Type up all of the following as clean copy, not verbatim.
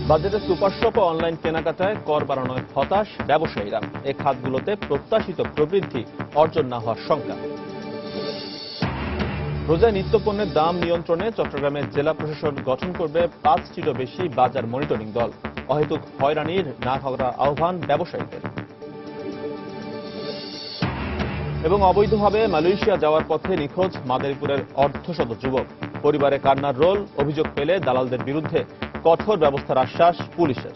বাজেটে super shop ও online কেনাকাটায় কর বাড়ানোয় হতাশ ব্যবসায়ীরা। এই খাতগুলোতে প্রত্যাশিত প্রবৃদ্ধি অর্জন না হওয়ার শঙ্কা। রোজায় নিত্যপণ্যের দাম নিয়ন্ত্রণে চট্টগ্রামের জেলা প্রশাসন গঠন করবে 5টিরও বেশি বাজার মনিটরিং দল। অহেতুক হয়রানির না করার আহ্বান ব্যবসায়ীদের। এবং অবৈধভাবে মালয়েশিয়া যাওয়ার পথে নিখোঁজ মাদারীপুরের অর্ধশত যুবক। পরিবারে কান্নার রোল, অভিযোগ পেলে দালালদের বিরুদ্ধে কঠোর ব্যবস্থার আশ্বাস পুলিশের।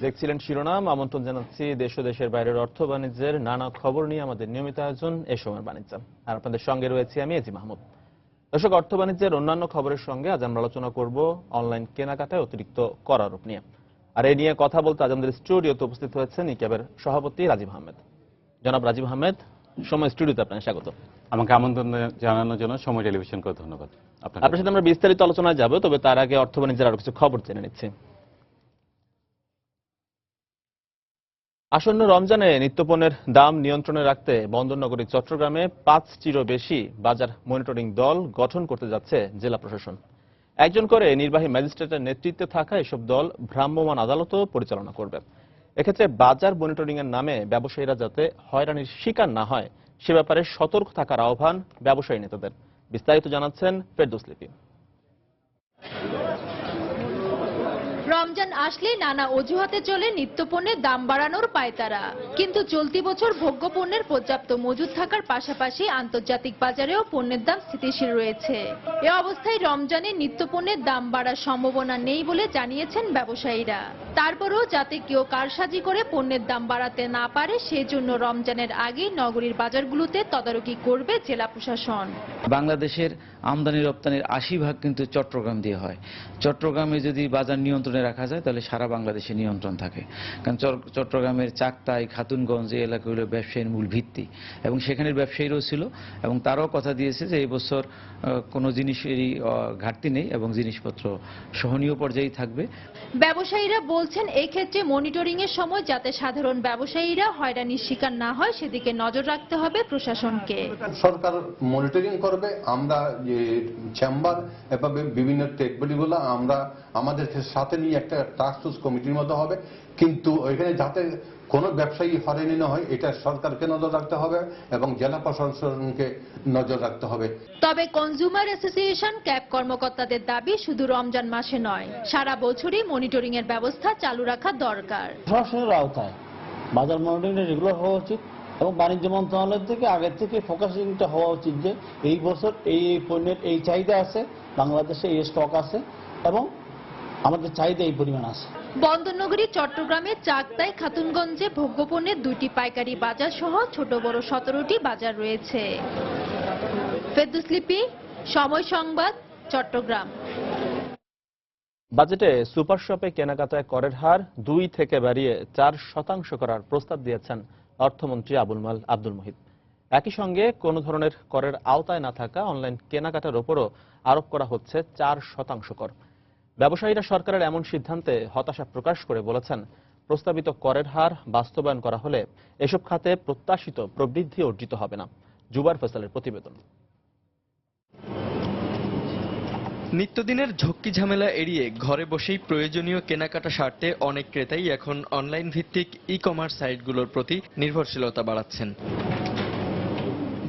দেখছিলেন শিরোনাম। আমন্ত্রণ জানাচ্ছি দেশ ও দেশের বাইরের অর্থ বাণিজ্যের নানা খবর নিয়ে আমাদের নিয়মিত আয়োজন এ সময়ের বাণিজ্য। আর আপনাদের সঙ্গে রয়েছে আমি এজি মাহমুদ। দর্শক, অর্থ বাণিজ্যের অন্যান্য খবরের সঙ্গে আজ আমরা আলোচনা করব অনলাইন কেনাকাটায় অতিরিক্ত কর আরোপ নিয়ে। আর এই নিয়ে কথা বলতে আজ আমাদের স্টুডিওতে উপস্থিত হয়েছেন ইক্যাবের সভাপতি রাজীব আহমেদ। জনাব রাজীব আহমেদ, সময় স্টুডিওতে আপনাকে স্বাগত। আমাকে আমন্ত্রণ জানানোর জন্য সময় টেলিভিশনকে ধন্যবাদ। আপনার সাথে আমরা বিস্তারিত আলোচনায় যাব, তবে তার আগে অর্থ বাণিজ্যের আরো কিছু খবর জেনে নিচ্ছি। আসন্ন রমজানে নিত্যপণ্যের দাম নিয়ন্ত্রণে রাখতে বন্দরনগরী চট্টগ্রামে 5টিরও বেশি বাজার মনিটরিং দল গঠন করতে যাচ্ছে জেলা প্রশাসন। একজন করে নির্বাহী ম্যাজিস্ট্রেটের নেতৃত্বে থাকা এসব দল ভ্রাম্যমাণ আদালতও পরিচালনা করবে। এক্ষেত্রে বাজার মনিটরিং এর নামে ব্যবসায়ীরা যাতে হয়রানির শিকার না হয় সে ব্যাপারে সতর্ক থাকার আহ্বান ব্যবসায়ী নেতাদের। বিস্তারিত জানাচ্ছেন ফেরদৌস লিপি। রমজান আসলে নানা অজুহাতে চলে নিত্যপণ্যের দাম বাড়ানোর পায়তারা। কিন্তু চলতি বছর ভোগ্যপণ্যের পর্যাপ্ত মজুদ থাকার পাশাপাশি আন্তর্জাতিক বাজারেও পণ্যের দাম স্থিতিশীল রয়েছে। এ অবস্থায় রমজানে নিত্যপণ্যের দাম বাড়ার সম্ভাবনা নেই বলে জানিয়েছেন ব্যবসায়ীরা। তারপরও যাতে কেউ কারসাজি করে পণ্যের দাম বাড়াতে না পারে সেজন্য রমজানের আগে নগরীর বাজারগুলোতে তদারকি করবে জেলা প্রশাসন। বাংলাদেশের আমদানি রপ্তানির 80% কিন্তু চট্টগ্রাম দিয়ে হয়। চট্টগ্রামে যদি বাজার নিয়ন্ত্রণে রাখা যায় তাহলে সারা বাংলাদেশে নিয়ন্ত্রণ থাকে। কারণ চট্টগ্রামের চাকতাই, খাতুনগঞ্জ এই এলাকাগুলো ব্যবসায়ীর মূল ভিত্তি এবং সেখানের ব্যবসায়ীরাও ছিল এবং তারাও কথা দিয়েছে যে এই বছর কোনো জিনিসেরই ঘাটতি নেই এবং জিনিসপত্র সহনীয় পর্যায়ে থাকবে। ব্যবসায়ীরা বলছেন এই ক্ষেত্রে মনিটরিং এর সময় যাতে সাধারণ ব্যবসায়ীরা হয়রানির শিকার না হয় সেদিকে নজর রাখতে হবে প্রশাসনকে। সরকার মনিটরিং করবে, আমরা যে চেম্বার এভাবে বিভিন্ন ট্রেড বডিগুলো আমরা আমাদের সাথে নিয়ে একটা টাস্ক ফোর্স কমিটির মতো হবে, কিন্তু ওইখানে যাতে কোনো ব্যবসায়ী হয়রানি না হয় এটা সরকারকে নজর রাখতে হবে এবং জেলা প্রশাসনকে নজর রাখতে হবে। তবে কনজিউমার অ্যাসোসিয়েশন ক্যাব কর্মকর্তাদের দাবি শুধু রমজান মাসে নয়, সারা বছরই মনিটরিং এর ব্যবস্থা চালু রাখা দরকার। প্রশাসনের আওতায় বাজার মনিটরিং রেগুলার হওয়া উচিত এবং বাণিজ্য মন্ত্রণালয় থেকে আগের থেকে ফোকাসিংটা হওয়া উচিত যে এই বছর এই পণ্যের এই চাহিদা আছে, বাংলাদেশে এই স্টক আছে এবং আমাদের চাহিদা এই পরিমাণ আছে। বন্দরনগরী চট্টগ্রামের চাকতাই, খাতুনগঞ্জে ভোগ্যপণ্যের 2টি পাইকারি বাজার সহ ছোট বড় 17টি বাজার রয়েছে। ফেরদৌস লিপি, সময় সংবাদ, চট্টগ্রাম। বাজেটে সুপার শপে কেনাকাটায় করের হার 2 থেকে বাড়িয়ে 4% করার প্রস্তাব দিয়েছেন অর্থমন্ত্রী আবুল মাল আব্দুল মুহিত। একই সঙ্গে কোনো ধরনের করের আওতায় না থাকা অনলাইন কেনাকাটার ওপরও আরোপ করা হচ্ছে 4% কর। ব্যবসায়ীরা সরকারের এমন সিদ্ধান্তে হতাশা প্রকাশ করে বলেছেন, প্রস্তাবিত করের হার বাস্তবায়ন করা হলে এসব খাতে প্রত্যাশিত প্রবৃদ্ধি অর্জিত হবে না। জুবার ফয়সালের প্রতিবেদন। নিত্যদিনের ঝক্কি ঝামেলা এড়িয়ে ঘরে বসেই প্রয়োজনীয় কেনাকাটা সারতে অনেক ক্রেতাই এখন অনলাইন ভিত্তিক ই-কমার্স সাইটগুলোর প্রতি নির্ভরশীলতা বাড়াচ্ছেন।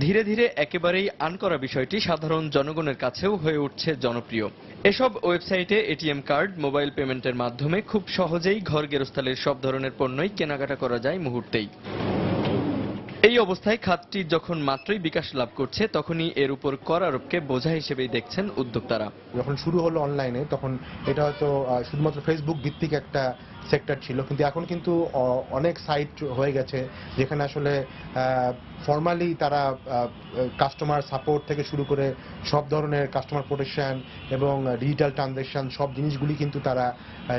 ধীরে ধীরে একেবারেই আনকরা বিষয়টি সাধারণ জনগণের কাছেও হয়ে উঠছে জনপ্রিয়। এসব ওয়েবসাইটে এটিএম কার্ড, মোবাইল পেমেন্টের মাধ্যমে খুব সহজেই ঘর গেরস্থালির সব ধরনের পণ্যই কেনাকাটা করা যায় মুহূর্তেই। এই অবস্থায় খাতটি যখন মাত্রই বিকাশ লাভ করছে তখনই এর উপর কর আরোপকে বোঝা হিসেবেই দেখছেন উদ্যোক্তারা। যখন শুরু হলো অনলাইনে তখন এটা হয়তো শুধুমাত্র ফেসবুক ভিত্তিক একটা সেক্টর ছিল, কিন্তু এখন কিন্তু অনেক সাইট হয়ে গেছে যেখানে আসলে ফর্মালি তারা কাস্টমার সাপোর্ট থেকে শুরু করে সব ধরনের কাস্টমার প্রোটেকশন এবং ডিজিটাল ট্রানজ্যাকশন সব জিনিসগুলি কিন্তু তারা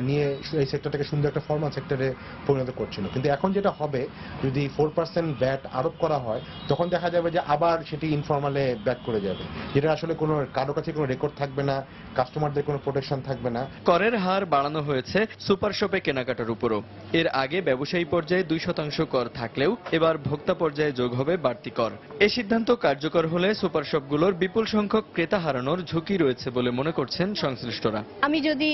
নিয়ে এই সেক্টরটাকে সুন্দর একটা ফর্মাল সেক্টরে পরিণত করছিল। কিন্তু এখন যেটা হবে, যদি 4% ভ্যাট আরোপ করা হয় তখন দেখা যাবে যে আবার সেটি ইনফর্মালে ব্যাক করে যাবে, যেটা আসলে কোনো কারো কাছে কোনো রেকর্ড থাকবে না, কাস্টমারদের কোনো প্রোটেকশন থাকবে না। করের হার বাড়ানো হয়েছে সুপার শপে কেনাকাটার উপরও। এর আগে ব্যবসায়ী পর্যায়ে 2% কর থাকলেও এবার ভোক্তা পর্যায়ে যোগ হবে বাড়তি কর। এই সিদ্ধান্ত কার্যকর হলে সুপার শপগুলোর বিপুল সংখ্যক ক্রেতা হারানোর ঝুঁকি রয়েছে বলে মনে করছেন সংশ্লিষ্টরা। আমি যদি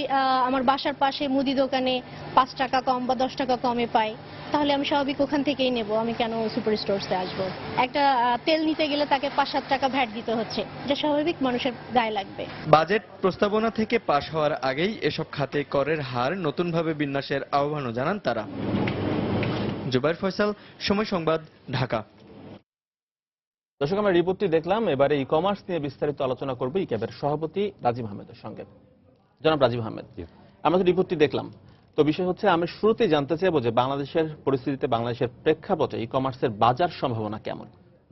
আমার বাসার পাশে মুদি দোকানে 5 টাকা কম বা 10 টাকা কমে পাই, তাহলে আমি স্বাভাবিক ওখান থেকেই নেব, আমি কেন সুপার স্টোরসে আসবো? একটা তেল নিতে গেলে তাকে 5-7 টাকা ভ্যাট দিতে হচ্ছে, এটা স্বাভাবিক মানুষের গায়ে লাগবে। বাজেট প্রস্তাবনা থেকে পাশ হওয়ার আগেই এসব খাতে করের হার নতুনভাবে বিন্যাসের আহ্বানও জানান তারা। জুবাইর ফয়সাল, সময় সংবাদ, ঢাকা। দর্শক, আমরা রিপোর্টটি দেখলাম। এবারে ই কমার্স নিয়ে বিস্তারিত আলোচনা করব ইক্যাবের সভাপতি রাজীব আহমেদের সঙ্গে। জনাব রাজীব আহমেদ, আমরা তো রিপোর্টটি দেখলাম, তো বিষয় হচ্ছে আমি শুরুতেই জানতে চাইবো যে বাংলাদেশের পরিস্থিতিতে, বাংলাদেশের প্রেক্ষাপটে ই কমার্সের বাজার সম্ভাবনা কেমন?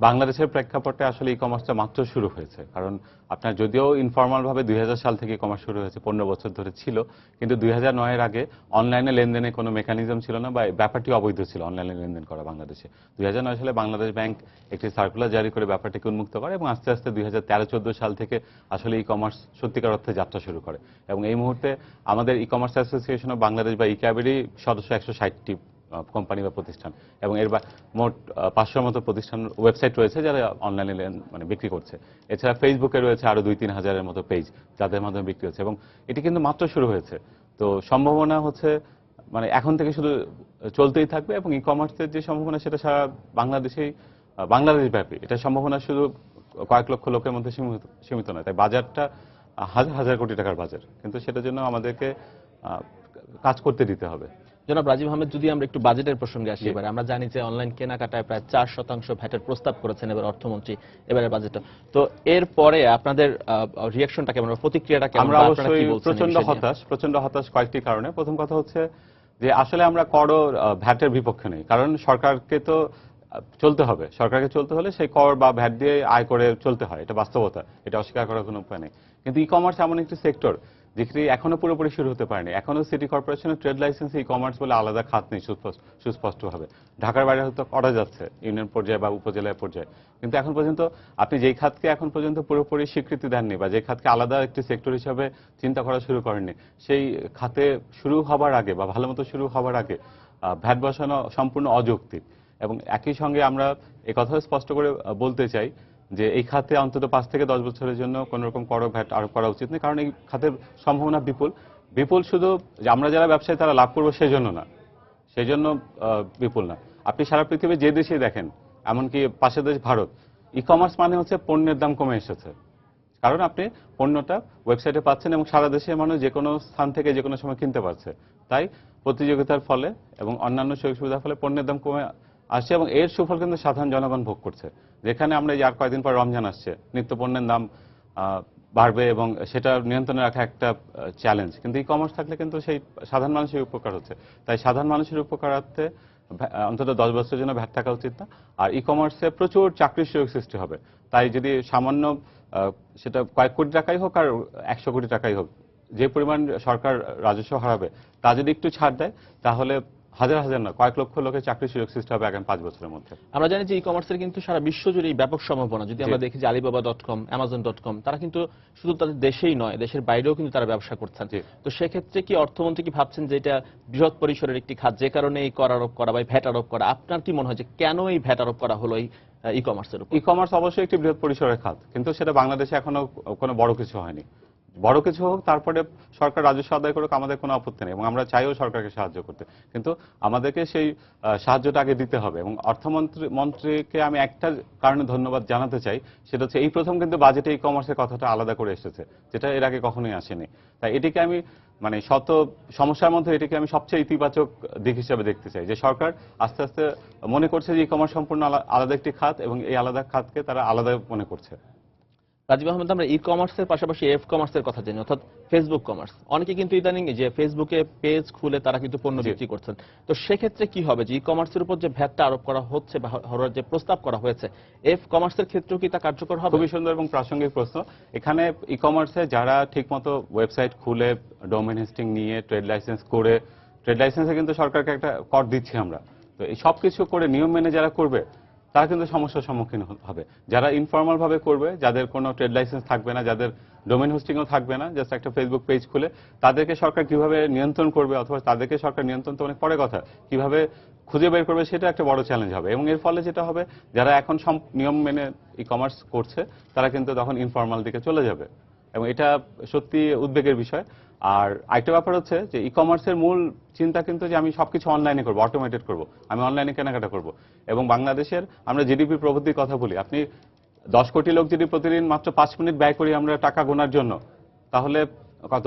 বাংলাদেশের প্রেক্ষাপটে আসলে ই কমার্সটা মাত্র শুরু হয়েছে। কারণ আপনার যদিও ইনফর্মাল ভাবে 2000 সাল থেকে ই কমার্স শুরু হয়েছে, 15 বছর ধরে ছিল, কিন্তু 2009 এর আগে অনলাইনে লেনদেনের কোনো মেকানিজম ছিল না বা ব্যাপারটি অবৈধ ছিল অনলাইনে লেনদেন করা বাংলাদেশে। 2009 সালে বাংলাদেশ ব্যাংক একটি সার্কুলার জারি করে ব্যাপারটিকে উন্মুক্ত করে এবং আস্তে আস্তে 2013-14 সাল থেকে আসলে ই কমার্স সত্যিকার অর্থে যাত্রা শুরু করে। এবং এই মুহূর্তে আমাদের e commerce association of Bangladesh বা ইক্যাবেরই সদস্য 160টি কোম্পানি বা প্রতিষ্ঠান, এবং এর মোট 500 মতো প্রতিষ্ঠান ওয়েবসাইট রয়েছে যারা অনলাইনে মানে বিক্রি করছে। এছাড়া ফেসবুকে রয়েছে আরো 2-3 হাজারের মতো পেজ যাদের মাধ্যমে বিক্রি হচ্ছে, এবং এটি কিন্তু মাত্র শুরু হয়েছে। তো সম্ভাবনা হচ্ছে মানে এখন থেকে শুধু চলতেই থাকবে, এবং ই কমার্সের যে সম্ভাবনা সেটা সারা বাংলাদেশেই, বাংলাদেশ ব্যাপী এটা সম্ভাবনা শুধু কয়েক লক্ষ লোকের মধ্যে সীমিত নয়। তাই বাজারটা হাজার হাজার কোটি টাকার বাজার, কিন্তু সেটার জন্য আমাদেরকে কাজ করতে দিতে হবে। জনাব রাজীব আহমেদ, যদি আমরা একটু বাজেটের প্রসঙ্গে আসি, এবারে আমরা জানি যে অনলাইন কেনাকাটায় প্রায় 4% ভ্যাটের প্রস্তাব করেছেন এবার অর্থমন্ত্রী এবারের বাজেটে। তো এর পরে আপনাদের রিঅ্যাকশনটা কেমন, প্রতিক্রিয়াটা কেমন? আমরা অবশ্যই প্রচন্ড হতাশ কয়েকটি কারণে। প্রথম কথা হচ্ছে যে আসলে আমরা কর ভ্যাটের বিপক্ষে নেই, কারণ সরকারকে তো চলতে হবে, সরকারকে চলতে হলে সেই কর বা ভ্যাট দিয়ে আয় করে চলতে হয়, এটা বাস্তবতা, এটা অস্বীকার করার কোনো উপায় নেই। কিন্তু ই কমার্স এমন একটি সেক্টর যেটি এখনো পুরোপুরি শুরু হতে পারেনি। এখনো সিটি কর্পোরেশনের ট্রেড লাইসেন্স ই কমার্স বলে আলাদা খাত নেই সুস্পষ্টভাবে। ঢাকার বাইরে হয়তো করা যাচ্ছে ইউনিয়ন পর্যায়ে বা উপজেলা পর্যায়ে, কিন্তু এখন পর্যন্ত আপনি যেই খাতকে এখন পর্যন্ত পুরোপুরি স্বীকৃতি দেননি বা যে খাতকে আলাদা একটি সেক্টর হিসাবে চিন্তা করা শুরু করেননি, সেই খাতে শুরু হবার আগে বা ভালো মতো শুরু হবার আগে ভ্যাট বসানো সম্পূর্ণ অযৌক্তিক। এবং একই সঙ্গে আমরা এই কথা স্পষ্ট করে বলতে চাই যে এই খাতে অন্তত 5 থেকে 10 বছরের জন্য কোন রকম কর ভ্যাট আরোপ করা উচিত নয়, কারণ এই খাতের সম্ভাবনা বিপুল শুধু যে আমরা যারা ব্যবসায়ী তারা লাভ করবো সেই জন্য বিপুল না। আপনি সারা পৃথিবীর যে দেশেই দেখেন, এমনকি পাশের দেশ ভারত, ই কমার্স মানে হচ্ছে পণ্যের দাম কমে এসেছে, কারণ আপনি পণ্যটা ওয়েবসাইটে পাচ্ছেন এবং সারা দেশের মানুষ যে কোনো স্থান থেকে যে কোনো সময় কিনতে পারছে। তাই প্রতিযোগিতার ফলে এবং অন্যান্য সুযোগ সুবিধার ফলে পণ্যের দাম কমে আসছে, এবং এর সুফল কিন্তু সাধারণ জনগণ ভোগ করছে। যেখানে আমরা আর কয়েকদিন পর রমজান আসছে, নিত্য পণ্যের দাম বাড়বে এবং সেটা নিয়ন্ত্রণে রাখা একটা চ্যালেঞ্জ, কিন্তু ই কমার্স থাকলে কিন্তু সেই সাধারণ মানুষের উপকার হচ্ছে। তাই সাধারণ মানুষের উপকারার্থে অন্তত 10 বছরের জন্য ভ্যাট থাকা উচিত না। আর ই কমার্সে প্রচুর চাকরির সুযোগ সৃষ্টি হবে। তাই যদি সামান্য সেটা কয়েক কোটি টাকাই হোক আর 100 কোটি টাকাই হোক, যে পরিমাণ সরকার রাজস্ব হারাবে তা যদি একটু ছাড় দেয়, তাহলে হাজার হাজার না কয়েক লক্ষ লোকের চাকরির সুযোগ সৃষ্টি হবে আগামী 5 বছরের মধ্যে। আমরা জানি যে ই কমার্সের কিন্তু সারা বিশ্ব জুড়ে ব্যাপক সম্ভাবনা। যদি আমরা দেখি যে alibaba.com, amazon.com, তারা কিন্তু শুধু তাদের দেশেই নয়, দেশের বাইরেও কিন্তু তারা ব্যবসা করছেন। তো সেক্ষেত্রে কি অর্থমন্ত্রী কি ভাবছেন যে এটা বৃহৎ পরিসরের একটি খাত, যে কারণে এই কর আরোপ করা বা ভ্যাট আরোপ করা? আপনার কি মনে হয় যে কেন এই ভ্যাট আরোপ করা হলো এই ই কমার্সের উপর? ই কমার্স অবশ্যই একটি বৃহৎ পরিসরের খাত, কিন্তু সেটা বাংলাদেশে এখনো কোনো বড় কিছু হয়নি। বড় কিছু হোক, তারপরে সরকার রাজস্ব আদায় করুক, আমাদের কোনো আপত্তি নেই এবং আমরা চাইও সরকারকে সাহায্য করতে, কিন্তু আমাদেরকে সেই সাহায্যটা আগে দিতে হবে। এবং অর্থমন্ত্রীকে আমি একটা কারণে ধন্যবাদ জানাতে চাই, সেটা হচ্ছে এই প্রথম কিন্তু বাজেটে ই কমার্সের কথাটা আলাদা করে এসেছে, যেটা এর আগে কখনোই আসেনি। তাই এটিকে আমি মানে শত সমস্যার মধ্যে এটিকে আমি সবচেয়ে ইতিবাচক দিক হিসেবে দেখতে চাই, যে সরকার আস্তে আস্তে মনে করছে যে ই কমার্স সম্পূর্ণ আলাদা একটি খাত এবং এই আলাদা খাতকে তারা আলাদা মনে করছে। রাজীব আহমেদ, আমরা ই কমার্সের পাশাপাশি এফ কমার্সের কথা জানি, অর্থাৎ ফেসবুক কমার্স। অনেকে কিন্তু ইদানিং যে ফেসবুকে পেজ খুলে তারা কিন্তু পণ্য বিক্রি করছেন। তো সেক্ষেত্রে কি হবে যে ই কমার্সের উপর যে ভ্যাটটা আরোপ করা হচ্ছে বা হওয়ার যে প্রস্তাব করা হয়েছে, এফ কমার্সের ক্ষেত্রেও কি তা কার্যকর হবে? খুবই সুন্দর এবং প্রাসঙ্গিক প্রশ্ন। এখানে ই কমার্সে যারা ঠিকমতো ওয়েবসাইট খুলে ডোমেইন হোস্টিং নিয়ে ট্রেড লাইসেন্স করে, ট্রেড লাইসেন্সে কিন্তু সরকারকে একটা কর দিচ্ছি আমরা, তো এই সবকিছু করে নিয়ম মেনে যারা করবে তারা কিন্তু সমস্যার সম্মুখীন হবে। যারা ইনফর্মাল ভাবে করবে, যাদের কোনো ট্রেড লাইসেন্স থাকবে না, যাদের ডোমেইন হোস্টিংও থাকবে না, জাস্ট একটা ফেসবুক পেজ খুলে, তাদেরকে সরকার কিভাবে নিয়ন্ত্রণ করবে, অথবা তাদেরকে সরকার নিয়ন্ত্রণ তো অনেক পরে কথা, কিভাবে খুঁজে বের করবে সেটা একটা বড় চ্যালেঞ্জ হবে। এবং এর ফলে যেটা হবে, যারা এখন নিয়ম মেনে ই কমার্স করছে তারা কিন্তু তখন ইনফর্মাল দিকে চলে যাবে, এবং এটা সত্যি উদ্বেগের বিষয়। আর আরেকটা ব্যাপার হচ্ছে যে ই কমার্সের মূল চিন্তা কিন্তু যে আমি সবকিছু অনলাইনে করবো, অটোমেটেড করবো, আমি অনলাইনে কেনাকাটা করবো। এবং বাংলাদেশের আমরা জিডিপি প্রবৃদ্ধির কথা বলি, আপনি 10 কোটি লোক যদি প্রতিদিন মাত্র 5 মিনিট ব্যয় করি আমরা টাকা গোনার জন্য, তাহলে কত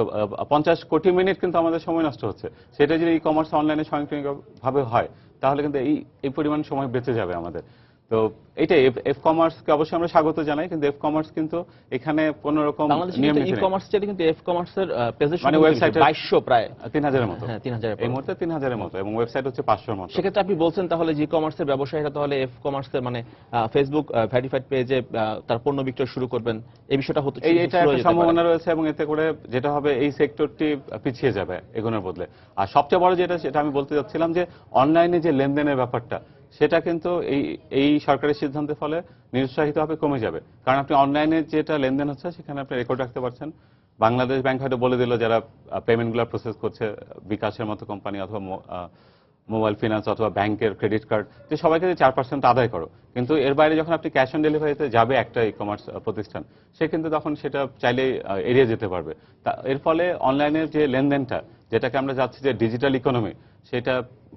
50 কোটি মিনিট কিন্তু আমাদের সময় নষ্ট হচ্ছে। সেটা যদি ই কমার্স অনলাইনে স্বয়ংক্রিয়ভাবে হয় তাহলে কিন্তু এই পরিমাণ সময় বেঁচে যাবে আমাদের। তো এইটাই এফ কমার্সকে অবশ্যই আমরা স্বাগত জানাই, কিন্তু এফ কমার্স কিন্তু এখানে কোন রকম নিয়ম নীতি ই কমার্স যেটা কিন্তু এফ কমার্সের পেজের মানে ওয়েবসাইটে 2200 প্রায় 3000 এর মতো। হ্যাঁ 3000 এই মুহূর্তে 3000 এর মতো, এবং ওয়েবসাইট হচ্ছে 500 এর মতো। সেক্ষেত্রে আপনি বলছেন তাহলে যে কমার্সের ব্যবসায়ীরা তাহলে এফ কমার্সের মানে ফেসবুক ভেরিফাইড পেজে তার পণ্য বিক্রয় শুরু করবেন, এই বিষয়টা হতে এটা একটা সম্ভাবনা রয়েছে, এবং এতে করে যেটা হবে এই সেক্টরটি পিছিয়ে যাবে এগোনোর বদলে। আর সবচেয়ে বড় যেটা আমি বলতে যাচ্ছিলাম যে অনলাইনে যে লেনদেনের ব্যাপারটা, সেটা কিন্তু এই সরকারের সিদ্ধান্তের ফলে নিরুৎসাহিত হবে, কমে যাবে। কারণ আপনি অনলাইনে যেটা লেনদেন হচ্ছে সেখানে আপনি রেকর্ড রাখতে পারছেন। বাংলাদেশ ব্যাংক হয়তো বলে দিল যারা পেমেন্টগুলো প্রসেস করছে, বিকাশের মতো কোম্পানি অথবা মোবাইল ফিনান্স অথবা ব্যাংকের ক্রেডিট কার্ড, যে সবাইকে 4% আদায় করো। কিন্তু এর বাইরে যখন আপনি ক্যাশ অন ডেলিভারিতে যাবে একটা ই কমার্স প্রতিষ্ঠান, সে কিন্তু তখন সেটা চাইলেই এড়িয়ে যেতে পারবে। এর ফলে অনলাইনের যে লেনদেনটা, যেটাকে আমরা যাচ্ছি যে ডিজিটাল ইকোনমি, সেটা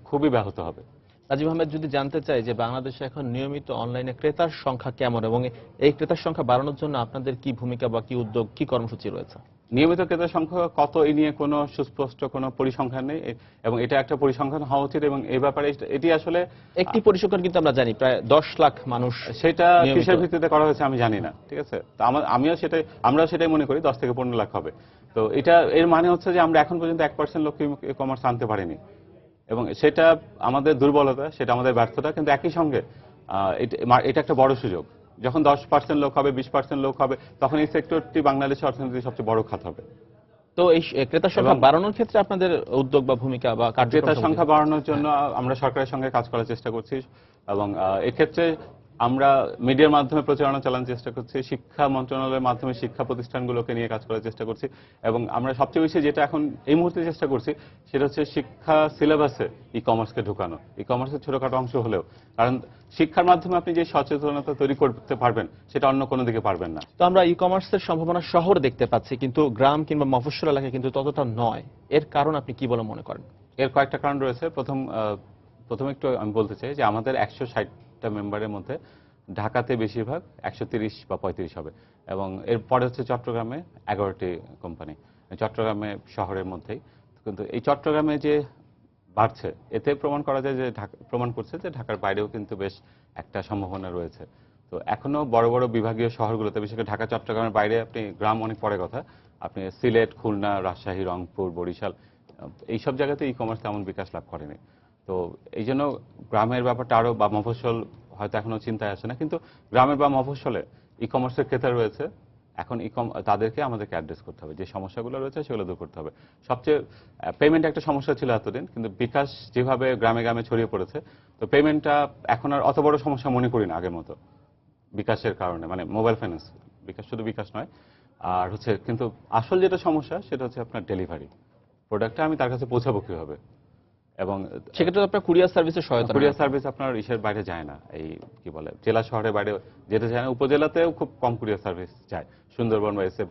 খুবই ব্যাহত হবে। রাজীব আহমেদ, যদি জানতে চাই যে বাংলাদেশে এখন নিয়মিত অনলাইনে ক্রেতার সংখ্যা কেমন, এবং এই ক্রেতার সংখ্যা বাড়ানোর জন্য আপনাদের কি ভূমিকা বা কি উদ্যোগ, কি কর্মসূচি রয়েছে? নিয়মিত ক্রেতার সংখ্যা কত, এই নিয়ে কোনো সুস্পষ্ট কোনো পরিসংখ্যান নেই, এবং এটা একটা পরিসংখ্যান হওয়া উচিত। এবং এই ব্যাপারে এটি আসলে একটি পরিসংখ্যান কিন্তু আমরা জানি প্রায় 10 লাখ মানুষ, সেটা কিসের ভিত্তিতে করা হয়েছে আমি জানি না, ঠিক আছে। তো আমরাও সেটাই মনে করি 10 থেকে 15 লাখ হবে। তো এটা এর মানে হচ্ছে যে আমরা এখন পর্যন্ত 1% লোক ই কমার্স আনতে পারিনি, এবং সেটা আমাদের দুর্বলতা, সেটা আমাদের ব্যর্থতা। কিন্তু একই সঙ্গে এটা একটা বড় সুযোগ। যখন 10% লোক হবে, 20% লোক হবে, তখন এই সেক্টরটি বাংলাদেশের অর্থনীতির সবচেয়ে বড় খাত হবে। তো এই ক্রেতার সংখ্যা বাড়ানোর ক্ষেত্রে আপনাদের উদ্যোগ বা ভূমিকা বা ক্রেতার সংখ্যা বাড়ানোর জন্য আমরা সরকারের সঙ্গে কাজ করার চেষ্টা করছি, এবং এক্ষেত্রে আমরা মিডিয়ার মাধ্যমে প্রচারণা চালানোর চেষ্টা করছি, শিক্ষা মন্ত্রণালয়ের মাধ্যমে শিক্ষা প্রতিষ্ঠানগুলোকে নিয়ে কাজ করার চেষ্টা করছি, এবং আমরা সবচেয়ে বেশি যেটা এখন এই মুহূর্তে চেষ্টা করছি সেটা হচ্ছে শিক্ষা সিলেবাসে ই কমার্সকে ঢোকানো। ই কমার্সের ছোটখাটো অংশ হলেও, কারণ শিক্ষার মাধ্যমে আপনি যে সচেতনতা তৈরি করতে পারবেন সেটা অন্য কোনো দিকে পারবেন না। তো আমরা ই কমার্সের সম্ভাবনা শহর দেখতে পাচ্ছি, কিন্তু গ্রাম কিংবা মফস্বল এলাকায় কিন্তু ততটা নয়। এর কারণ আপনি কি বলে মনে করেন? এর কয়েকটা কারণ রয়েছে। প্রথম একটু আমি বলতে চাই যে আমাদের 160টা মেম্বারের মধ্যে ঢাকাতে বেশিরভাগ 130 বা 35 হবে, এবং এরপরে হচ্ছে চট্টগ্রামে 11টি কোম্পানি, চট্টগ্রামে শহরের মধ্যেই। কিন্তু এই চট্টগ্রামে যে বাড়ছে, এতে প্রমাণ করা যায় যে প্রমাণ করছে যে ঢাকার বাইরেও কিন্তু বেশ একটা সম্ভাবনা রয়েছে। তো এখনো বড় বড় বিভাগীয় শহরগুলোতে, বিশেষ করে ঢাকা চট্টগ্রামের বাইরে আপনি গ্রাম অনেক পরে কথা, আপনি সিলেট, খুলনা, রাজশাহী, রংপুর, বরিশাল, এইসব জায়গাতে ই কমার্স তেমন বিকাশ লাভ করেনি। তো এই জন্য গ্রামের ব্যাপারটা আরো, বা মফস্বল হয়তো এখনো চিন্তায় আসে না, কিন্তু গ্রামের বা মফস্বলে ই কমার্সের ক্রেতা রয়েছে। এখন তাদেরকে আমাদেরকে অ্যাড্রেস করতে হবে, যে সমস্যাগুলো রয়েছে সেগুলো দূর করতে হবে। সবচেয়ে পেমেন্ট একটা সমস্যা ছিল এতদিন, কিন্তু বিকাশ যেভাবে গ্রামে গ্রামে ছড়িয়ে পড়েছে, তো পেমেন্টটা এখন আর অত বড় সমস্যা মনে করি না আগের মতো, বিকাশের কারণে, মানে মোবাইল ফাইন্যান্স বিকাশ, শুধু বিকাশ নয়। আর হচ্ছে কিন্তু আসল যেটা সমস্যা সেটা হচ্ছে আপনার ডেলিভারি, প্রোডাক্টটা আমি তার কাছে পৌঁছাবো কিভাবে। এবং সেক্ষেত্রে আপনার কুরিয়ার সার্ভিসের সহায়তা, কুরিয়ার সার্ভিস আপনার ইসের বাইরে যায় না, এই কি বলে জেলা শহরের বাইরে যেতে যায় না। উপজেলাতেও খুব কম কুরিয়ার সার্ভিস যায়, সুন্দরবন বা এসএফ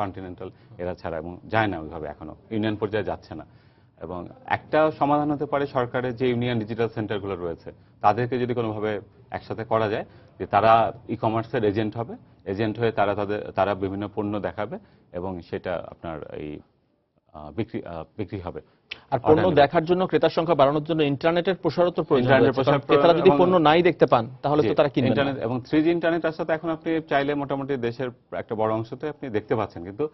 কন্টিনেন্টাল এরা ছাড়া, এবং যায় না ওইভাবে, এখনো ইউনিয়ন পর্যায়ে যাচ্ছে না। এবং একটা সমাধান হতে পারে সরকারের যে ইউনিয়ন ডিজিটাল সেন্টারগুলো রয়েছে, তাদেরকে যদি কোনোভাবে একসাথে করা যায়, যে তারা ই কমার্সের এজেন্ট হবে, এজেন্ট হয়ে তারা বিভিন্ন পণ্য দেখাবে, এবং সেটা আপনার এই বিক্রি হবে। আর পণ্য দেখার জন্য, ক্রেতার সংখ্যা বাড়ানোর জন্য ইন্টারনেটের প্রসারও তো প্রয়োজন। ক্রেতারা যদি পণ্য নাই দেখতে পান তাহলে তো তারা কিনবে না। ইন্টারনেট এবং 3G ইন্টারনেট আসাতে এখন আপনি চাইলে মোটামুটি দেশের একটা বড় অংশতে আপনি দেখতে পাচ্ছেন, কিন্তু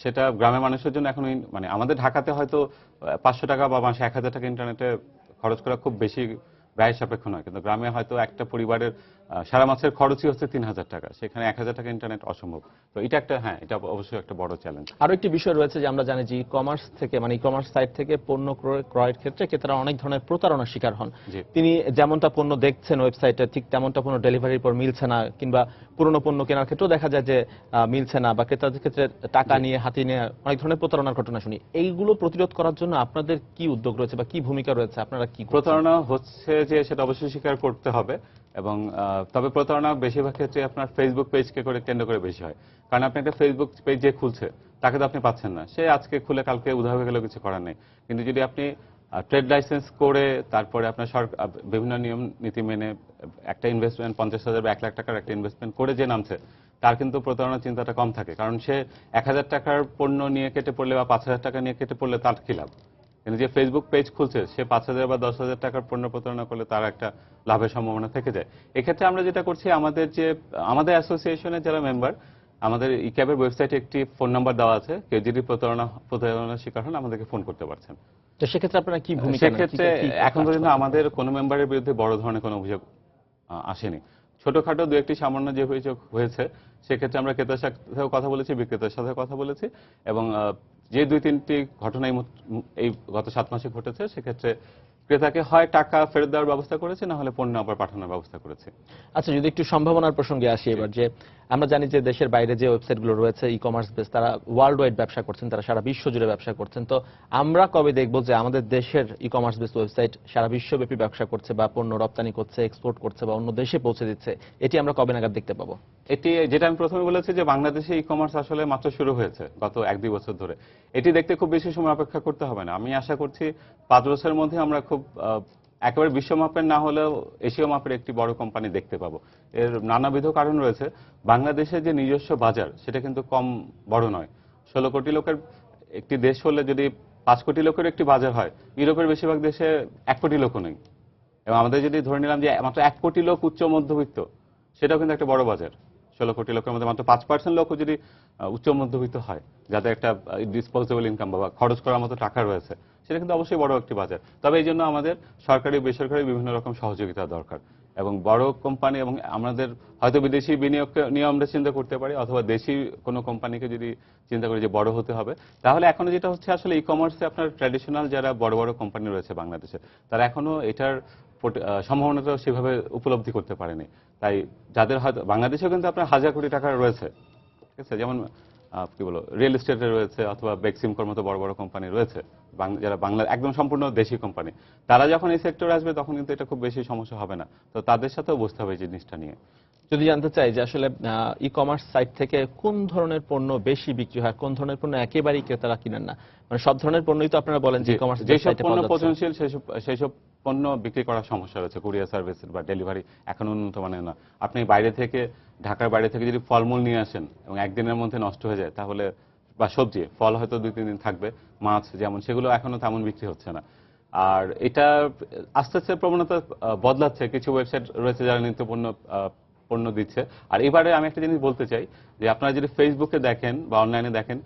সেটা গ্রামের মানুষের জন্য এখন, মানে আমাদের ঢাকাতে হয়তো 500 টাকা বা মাসে 1000 টাকা ইন্টারনেটে খরচ করা খুব বেশি ব্যয় সাপেক্ষ নয়, কিন্তু গ্রামে হয়তো একটা পরিবারের সারা মাসের খরচই হচ্ছে 3,000 টাকা, সেখানে 1,000 টাকা ইন্টারনেট অসম্ভব। তো এটা একটা, হ্যাঁ, এটা অবশ্যই একটা বড় চ্যালেঞ্জ। আরো একটি বিষয় রয়েছে যে আমরা জানি যে ই কমার্স থেকে মানে ই কমার্স সাইট থেকে পণ্য ক্রয়ের ক্ষেত্রে ক্রেতারা অনেক ধরনের প্রতারণার শিকার হন। জি। তিনি যেমনটা পণ্য দেখছেন ওয়েবসাইটে, ঠিক তেমনটা পণ্য ডেলিভারির পর মিলছে না, কিংবা পুরনো পণ্য কেনার ক্ষেত্রেও দেখা যায় যে মিলছে না, বা ক্রেতাদের ক্ষেত্রে টাকা নিয়ে হাতিয়ে নিয়ে অনেক ধরনের প্রতারণার ঘটনা শুনি। এইগুলো প্রতিরোধ করার জন্য আপনাদের কি উদ্যোগ রয়েছে বা কি ভূমিকা রয়েছে, আপনারা কি করছেন? প্রতারণা হচ্ছে যে সেটা অবশ্যই স্বীকার করতে হবে, এবং তবে প্রতারণা বেশিরভাগ ক্ষেত্রে আপনার ফেসবুক পেজকে করে কেন্দ্র করে বেশি হয়। কারণ আপনি একটা ফেসবুক পেজ যে খুলছে তাকে তো আপনি পাচ্ছেন না, সে আজকে খুলে কালকে উধাও হয়ে গেলেও কিছু করার নেই। কিন্তু যদি আপনি ট্রেড লাইসেন্স করে তারপরে আপনার বিভিন্ন নিয়ম নীতি মেনে একটা ইনভেস্টমেন্ট 50,000 বা 1,00,000 টাকার একটা ইনভেস্টমেন্ট করে যে নামছে, তার কিন্তু প্রতারণার চিন্তাটা কম থাকে। কারণ সে 1,000 টাকার পণ্য নিয়ে কেটে পড়লে বা 5,000 টাকা নিয়ে কেটে পড়লে তার কি লাভ? কিন্তু যে ফেসবুক পেজ খুলছে সে 5,000 বা 10,000 টাকার পণ্য প্রতারণা করলে তার একটা লাভের সম্ভাবনা থেকে যায়। এক্ষেত্রে আমরা যেটা করছি, আমাদের অ্যাসোসিয়েশনের যারা মেম্বার, আমাদের ইক্যাবের ওয়েবসাইটে একটি ফোন নাম্বার দেওয়া আছে, কেউ যদি প্রতারণার শিকার হন আমাদেরকে ফোন করতে পারছেন। তো সেক্ষেত্রে আপনারা কি ভূমিকা নেন? সেক্ষেত্রে এখন পর্যন্ত আমাদের কোনো মেম্বারের বিরুদ্ধে বড় ধরনের কোনো অভিযোগ আসেনি। ছোটখাটো দু একটি সামান্য যে অভিযোগ হয়েছে, সেক্ষেত্রে আমরা ক্রেতার সাথেও কথা বলেছি, বিক্রেতার সাথেও কথা বলেছি, এবং যে 2-3টি ঘটনা এই গত 7 মাসে ঘটেছে, সেক্ষেত্রে ক্রেতাকে হয় টাকা ফেরত দেওয়ার ব্যবস্থা করেছে, না হলে পণ্য আবার পাঠানোর ব্যবস্থা করেছে। আচ্ছা, যদি একটু সম্ভাবনার প্রসঙ্গে আসি এবার, যে আমরা জানি যে দেশের বাইরে যে ওয়েবসাইটগুলো রয়েছে ই কমার্স বেস, তারা ওয়ার্ল্ড ওয়াইড ব্যবসা করছেন, তারা সারা বিশ্ব জুড়ে ব্যবসা করছেন। তো আমরা কবে দেখব যে আমাদের দেশের ই কমার্স বেস ওয়েবসাইট সারা বিশ্বব্যাপী ব্যবসা করছে, বা পণ্য রপ্তানি করছে, এক্সপোর্ট করছে, বা অন্য দেশে পৌঁছে দিচ্ছে? এটি আমরা কবে নাগাদ দেখতে পাবো? এটি যেটা আমি প্রথমে বলেছি যে বাংলাদেশে ই কমার্স আসলে মাত্র শুরু হয়েছে গত 1-2 বছর ধরে। এটি দেখতে খুব বেশি সময় অপেক্ষা করতে হবে না। আমি আশা করছি 5 বছরের মধ্যে আমরা খুব একেবারে বিশ্বমাপের না হলেও এশীয় মাপের একটি বড় কোম্পানি দেখতে পাবো। এর নানাবিধ কারণ রয়েছে। বাংলাদেশের যে নিজস্ব বাজার, সেটা কিন্তু কম বড় নয়। 16 কোটি লোকের একটি দেশ হলে যদি 5 কোটি লোকের একটি বাজার হয়, ইউরোপের বেশিরভাগ দেশে 1 কোটি লোকও নেই। এবং আমাদের যদি ধরে নিলাম যে মাত্র 1 কোটি লোক উচ্চ মধ্যবিত্ত, সেটাও কিন্তু একটা বড় বাজার। 16 কোটি লোকের মধ্যে মাত্র 5% লোকও যদি উচ্চ মধ্যবিত্ত হয়, যাদের একটা ডিসপোজেবল ইনকাম বা খরচ করার মতো টাকা রয়েছে, সেটা কিন্তু অবশ্যই বড় একটি বাজার। তবে এই জন্য আমাদের সরকারি বেসরকারি বিভিন্ন রকম সহযোগিতা দরকার, এবং বড় কোম্পানি এবং আমাদের হয়তো বিদেশি বিনিয়োগকে নিয়ে আমরা চিন্তা করতে পারি, অথবা দেশি কোনো কোম্পানিকে যদি চিন্তা করি যে বড় হতে হবে, তাহলে এখনো যেটা হচ্ছে আসলে ই কমার্সে আপনার ট্র্যাডিশনাল যারা বড় বড় কোম্পানি রয়েছে বাংলাদেশে, তারা এখনো এটার সম্ভাবনাটা সেভাবে উপলব্ধি করতে পারেনি। তাই যাদের হয়তো বাংলাদেশেও কিন্তু আপনার 1,000 কোটি টাকা রয়েছে, ঠিক আছে, যেমন কি বলো রিয়েল এস্টেটে রয়েছে, অথবা বেক্সিমকোর মতো বড় বড় কোম্পানি রয়েছে, যারা বাংলা একদম সম্পূর্ণ দেশি কোম্পানি। তারা যখন এই সেক্টরে আসবে তখন কিন্তু এটা খুব বেশি সমস্যা হবে না। তো তাদের সাথেও বুঝতে হবে এই জিনিসটা নিয়ে। যদি জানতে চাই যে আসলে ই কমার্স সাইট থেকে কোন ধরনের পণ্য বেশি বিক্রি হয়, কোন ধরনের পণ্য একেবারেই ক্রেতারা কিনেন না, মানে সব ধরনের পণ্যই তো আপনারা বলেন যে ই কমার্স যেসব পণ্য পচনশীল সেসব পণ্য বিক্রি করার সমস্যা রয়েছে, কুরিয়ার সার্ভিস বা ডেলিভারি এখন উন্নত মানের না। আপনি বাইরে থেকে, ঢাকার বাইরে থেকে যদি ফলমূল নিয়ে আসেন এবং একদিনের মধ্যে নষ্ট হয়ে যায়, তাহলে, বা সবজি, ফল হয়তো 2-3 দিন থাকবে, মাছ যেমন, সেগুলো এখনো তেমন বিক্রি হচ্ছে না। আর এটা আস্তে আস্তে প্রবণতা বদলাচ্ছে। কিছু ওয়েবসাইট রয়েছে যারা নিত্যপণ্য পণ্য দিচ্ছে। আর এবারে আমি একটা জিনিস বলতে চাই যে আপনারা যদি ফেসবুকে দেখেন বা অনলাইনে দেখেন,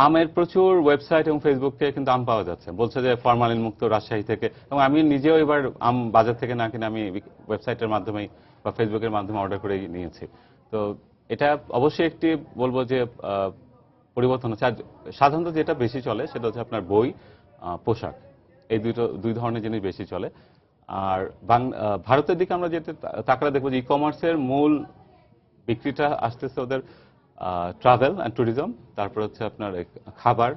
আমের প্রচুর ওয়েবসাইট এবং ফেসবুকে কিন্তু আম পাওয়া যাচ্ছে, বলছে যে ফরমালিন মুক্ত রাজশাহী থেকে। এবং আমি নিজেও এবার আম বাজার থেকে না কিনে আমি ওয়েবসাইটের মাধ্যমেই বা ফেসবুকের মাধ্যমে অর্ডার করে নিয়েছি। তো এটা অবশ্যই একটি বলবো যে পরিবর্তন হচ্ছে। আর সাধারণত যেটা বেশি চলে সেটা হচ্ছে আপনার বই, পোশাক, এই দুই ধরনের জিনিস বেশি চলে। আর ভারতের দিকে আমরা যেতে তাকালে দেখবো যে ই কমার্সের মূল বিক্রিটা আসতেছে ওদের ট্রাভেল অ্যান্ড ট্যুরিজম, তারপর হচ্ছে আপনার খাবার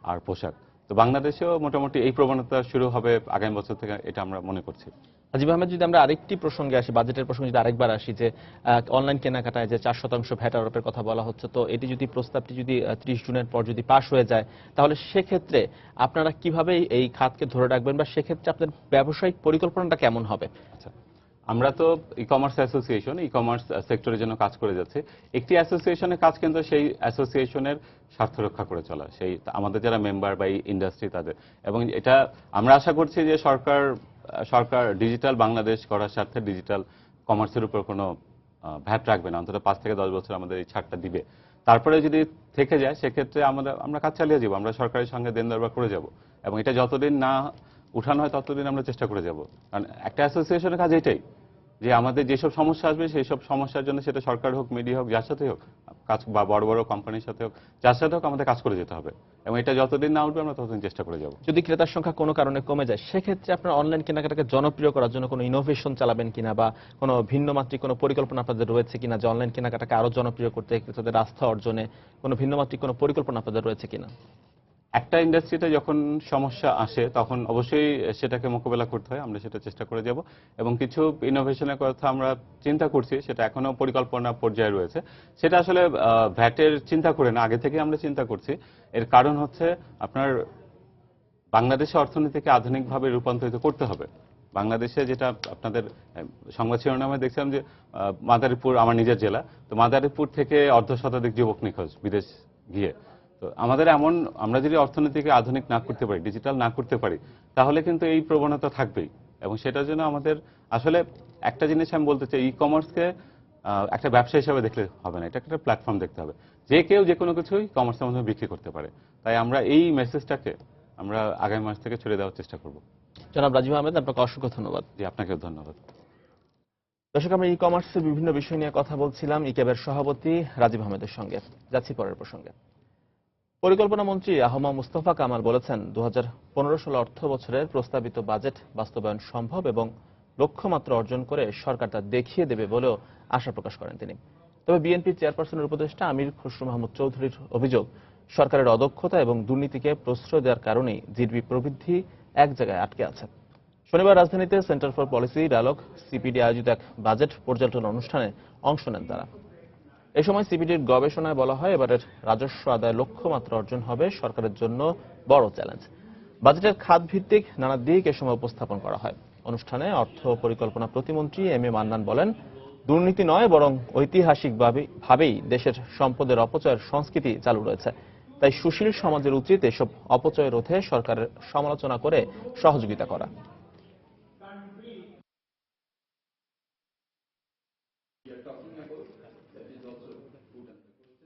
আর পোশাক। তো বাংলাদেশেও মোটামুটি এই প্রবণতা শুরু হবে আগামী বছর থেকে, এটা আমরা মনে করছি। রাজীব আহমেদ, যদি আমরা আরেকটি প্রসঙ্গে আসি, বাজেটের প্রসঙ্গে যদি আরেকবার আসি, যে অনলাইন কেনাকাটায় যে 4% ভ্যাট আরোপের কথা বলা হচ্ছে, তো এটি যদি প্রস্তাবটি যদি 30 জুনের পর যদি পাশ হয়ে যায়, তাহলে সেক্ষেত্রে আপনারা কিভাবে এই খাতকে ধরে রাখবেন, বা সেক্ষেত্রে আপনার ব্যবসায়িক পরিকল্পনাটা কেমন হবে? আচ্ছা, আমরা তো e commerce association, e commerce সেক্টরের জন্য কাজ করে যাচ্ছে। একটি অ্যাসোসিয়েশনের কাজ কিন্তু সেই অ্যাসোসিয়েশনের স্বার্থ রক্ষা করে চলা, সেই আমাদের যারা মেম্বার বা এই ইন্ডাস্ট্রি তাদের। এবং এটা আমরা আশা করছি যে সরকার ডিজিটাল বাংলাদেশ করার স্বার্থে ডিজিটাল কমার্সের উপর কোনো ভ্যাট রাখবে না, অন্তত 5 থেকে 10 বছর আমাদের এই ছাড়টা দিবে। তারপরে যদি থেকে যায় সেক্ষেত্রে আমরা কাজ চালিয়ে যাব, আমরা সরকারের সঙ্গে দেন দরবার করে যাব, এবং এটা যতদিন না উঠানো হয় ততদিন আমরা চেষ্টা করে যাব। কারণ একটা অ্যাসোসিয়েশনের কাজ এটাই যে আমাদের যেসব সমস্যা আসবে সেই সব সমস্যার জন্য সেটা সরকার হোক, মিডিয়া হোক, যার সাথে হোক কাজ, বা বড় বড় কোম্পানির সাথে হোক, যার সাথে হোক আমাদের কাজ করে যেতে হবে, এবং এটা যতদিন না উঠবে আমরা ততদিন চেষ্টা করে যাব। যদি ক্রেতার সংখ্যা কোনো কারণে কমে যায়, সেক্ষেত্রে আপনার অনলাইন কেনাকাটাকে জনপ্রিয় করার জন্য কোনো ইনোভেশন চালাবেন কিনা, বা কোনো ভিন্ন মাত্রিক কোনো পরিকল্পনা আপনাদের রয়েছে কিনা, যে অনলাইন কেনাকাটাকে আরো জনপ্রিয় করতে, ক্রেতাদের আস্থা অর্জনে কোনো ভিন্ন মাত্রিক কোনো পরিকল্পনা আপনাদের রয়েছে কিনা? একটা ইন্ডাস্ট্রিতে যখন সমস্যা আসে তখন অবশ্যই সেটাকে মোকাবেলা করতে হয়, আমরা সেটা চেষ্টা করে যাব, এবং কিছু ইনোভেশনের কথা আমরা চিন্তা করছি, সেটা এখনো পরিকল্পনা পর্যায়ে রয়েছে। সেটা আসলে ভ্যাটের চিন্তা করে না, আগে থেকে আমরা চিন্তা করছি। এর কারণ হচ্ছে আপনার বাংলাদেশের অর্থনীতিকে আধুনিকভাবে রূপান্তরিত করতে হবে। বাংলাদেশে যেটা আপনাদের সংবাদ শিরোনামে দেখছিলাম যে মাদারীপুর আমার নিজের জেলা, তো মাদারীপুর থেকে অর্ধশতাধিক যুবক নিখোঁজ বিদেশ গিয়ে। তো আমাদের আমরা যদি অর্থনীতিকে আধুনিক না করতে পারি, ডিজিটাল না করতে পারি, তাহলে কিন্তু এই প্রবণতা থাকবেই। এবং সেটার জন্য আমাদের আসলে একটা জিনিস আমি বলতে চাই, ই কমার্সকে একটা ব্যবসা হিসাবে দেখলে হবে না, এটা একটা প্ল্যাটফর্ম দেখতে হবে। যে কেউ যে কোনো কিছুই কমার্সের মাধ্যমে বিক্রি করতে পারে। তাই আমরা এই মেসেজটাকে আমরা আগামী মাস থেকে ছড়িয়ে দেওয়ার চেষ্টা করব। জনাব রাজীব আহমেদ, আপনাকে অসংখ্য ধন্যবাদ। জি, আপনাকেও ধন্যবাদ। দর্শক, আমরা ই কমার্সের বিভিন্ন বিষয় নিয়ে কথা বলছিলাম ইক্যাবের সভাপতি রাজীব আহমেদের সঙ্গে। যাচ্ছি পরের প্রসঙ্গে। পরিকল্পনা মন্ত্রী আহমা মুস্তফা কামাল বলেছেন, 2015-16 অর্থ বছরের প্রস্তাবিত বাজেট বাস্তবায়ন সম্ভব এবং লক্ষ্যমাত্রা অর্জন করে সরকার তা দেখিয়ে দেবে বলেও আশা প্রকাশ করেন তিনি। তবে বিএনপি চেয়ারপারসনের উপদেষ্টা আমির খসরু মাহমুদ চৌধুরীর অভিযোগ, সরকারের অদক্ষতা এবং দুর্নীতিকে প্রশ্রয় দেওয়ার কারণেই জিডিপি প্রবৃদ্ধি এক জায়গায় আটকে আছে। শনিবার রাজধানীতে Centre for Policy Dialogue CPD আয়োজিত এক বাজেট পর্যালোচনা অনুষ্ঠানে অংশ নেন তারা। এই সময় সিপিডির গবেষণায় বলা হয়, এবারের রাজস্ব আদায় লক্ষ্যমাত্রা অর্জন হবে সরকারের জন্য বড় চ্যালেঞ্জ। বাজেটের খাত ভিত্তিক নানা দিক এ সময় উপস্থাপন করা হয়। অনুষ্ঠানে অর্থ পরিকল্পনা প্রতিমন্ত্রী এম এ মান্নান বলেন, দুর্নীতি নয় বরং ঐতিহাসিকভাবেই দেশের সম্পদের অপচয়ের সংস্কৃতি চালু রয়েছে। তাই সুশীল সমাজের উচিত এসব অপচয় রোধে সরকারের সমালোচনা করে সহযোগিতা করা।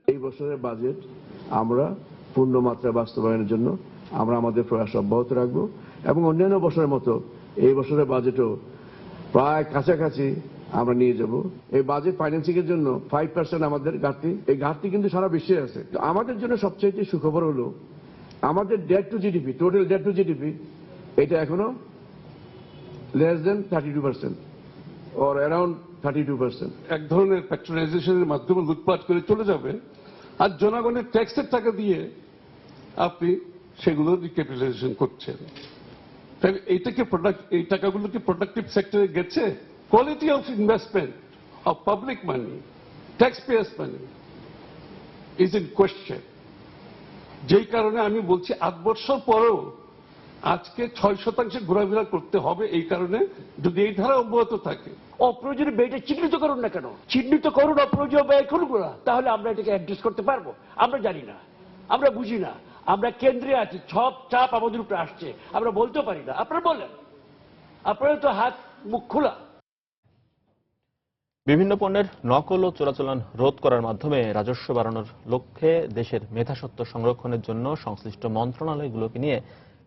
এই বছরের বাজেট আমরা পূর্ণমাত্রা বাস্তবায়নের জন্য আমরা আমাদের প্রয়াস অব্যাহত রাখবো, এবং অন্যান্য বছরের মতো এই বছরের বাজেটও প্রায় কাছাকাছি আমরা নিয়ে যাব। এই বাজেট ফাইন্যান্সিং এর জন্য 5% আমাদের ঘাটতি, এই ঘাটতি কিন্তু সারা বিশ্বে আছে। আমাদের জন্য সবচেয়ে সুখবর হলো আমাদের debt to GDP, total debt to GDP, এটা এখনো লেস দেন 32% or around 32%। এক ধরনের প্যাট্রোনাইজেশনের মাধ্যমে লুটপাট করে চলে যাবে, আর জনগণের ট্যাক্সের টাকা দিয়ে আপনি সেগুলো রিক্যাপিটালাইজেশন করছেন। এইটাকে এই টাকাগুলো কি প্রোডাক্টিভ সেক্টরে গেছে? Quality of investment of public money, tax pairs money is in question. যেই কারণে আমি বলছি 8 বছর পরেও আজকে 6% ঘোরাফেরা করতে হবে। এই কারণে যদি এই ধারা অব্যাহত থাকে, অপ্রয়োজনীয় ব্যয়টা চিহ্নিত করুন না কেন, চিহ্নিত করুন অপ্রয়োজনীয় ব্যয় করুন না, তাহলে আমরা এটাকে অ্যাড্রেস করতে পারবো। আমরা জানি না, আমরা বুঝি না, আমরা কেন্দ্রে আছি, সব চাপ আমাদের উপরে আসছে, আমরা বলতে পারি না। আপনারা বলেন, আপনারা তো হাত মুখ খোলা। বিভিন্ন পণ্যের নকল ও চোরাচালান রোধ করার মাধ্যমে রাজস্ব বাড়ানোর লক্ষ্যে দেশের মেধাস্বত্ব সংরক্ষণের জন্য সংশ্লিষ্ট মন্ত্রণালয়গুলোকে নিয়ে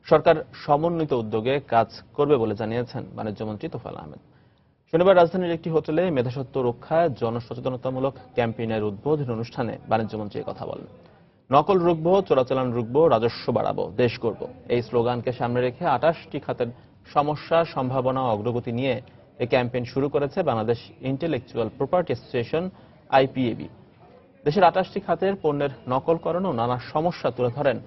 সরকার সমন্বিত উদ্যোগে কাজ করবে বলে জানিয়েছেন বাণিজ্যমন্ত্রী তোফায়েল আহমেদ। শনিবার রাজধানীর একটি হোটেলে মেধাস্বত্ব রক্ষায় জনসচেতনতামূলক ক্যাম্পেইনের উদ্বোধনী অনুষ্ঠানে বাণিজ্যমন্ত্রী কথা বলেন। নকল রুখবো, চোরাচালান রুখবো, রাজস্ব বাড়াবো, দেশ গড়বো, এই স্লোগানকে সামনে রেখে 28টি খাতের সমস্যা, সম্ভাবনা ও অগ্রগতি নিয়ে এই ক্যাম্পেইন শুরু করেছে Bangladesh intellectual property association IPAB. দেশের 28টি খাতের পণ্যের নকলকরণ ও নানা সমস্যা তুলে ধরেন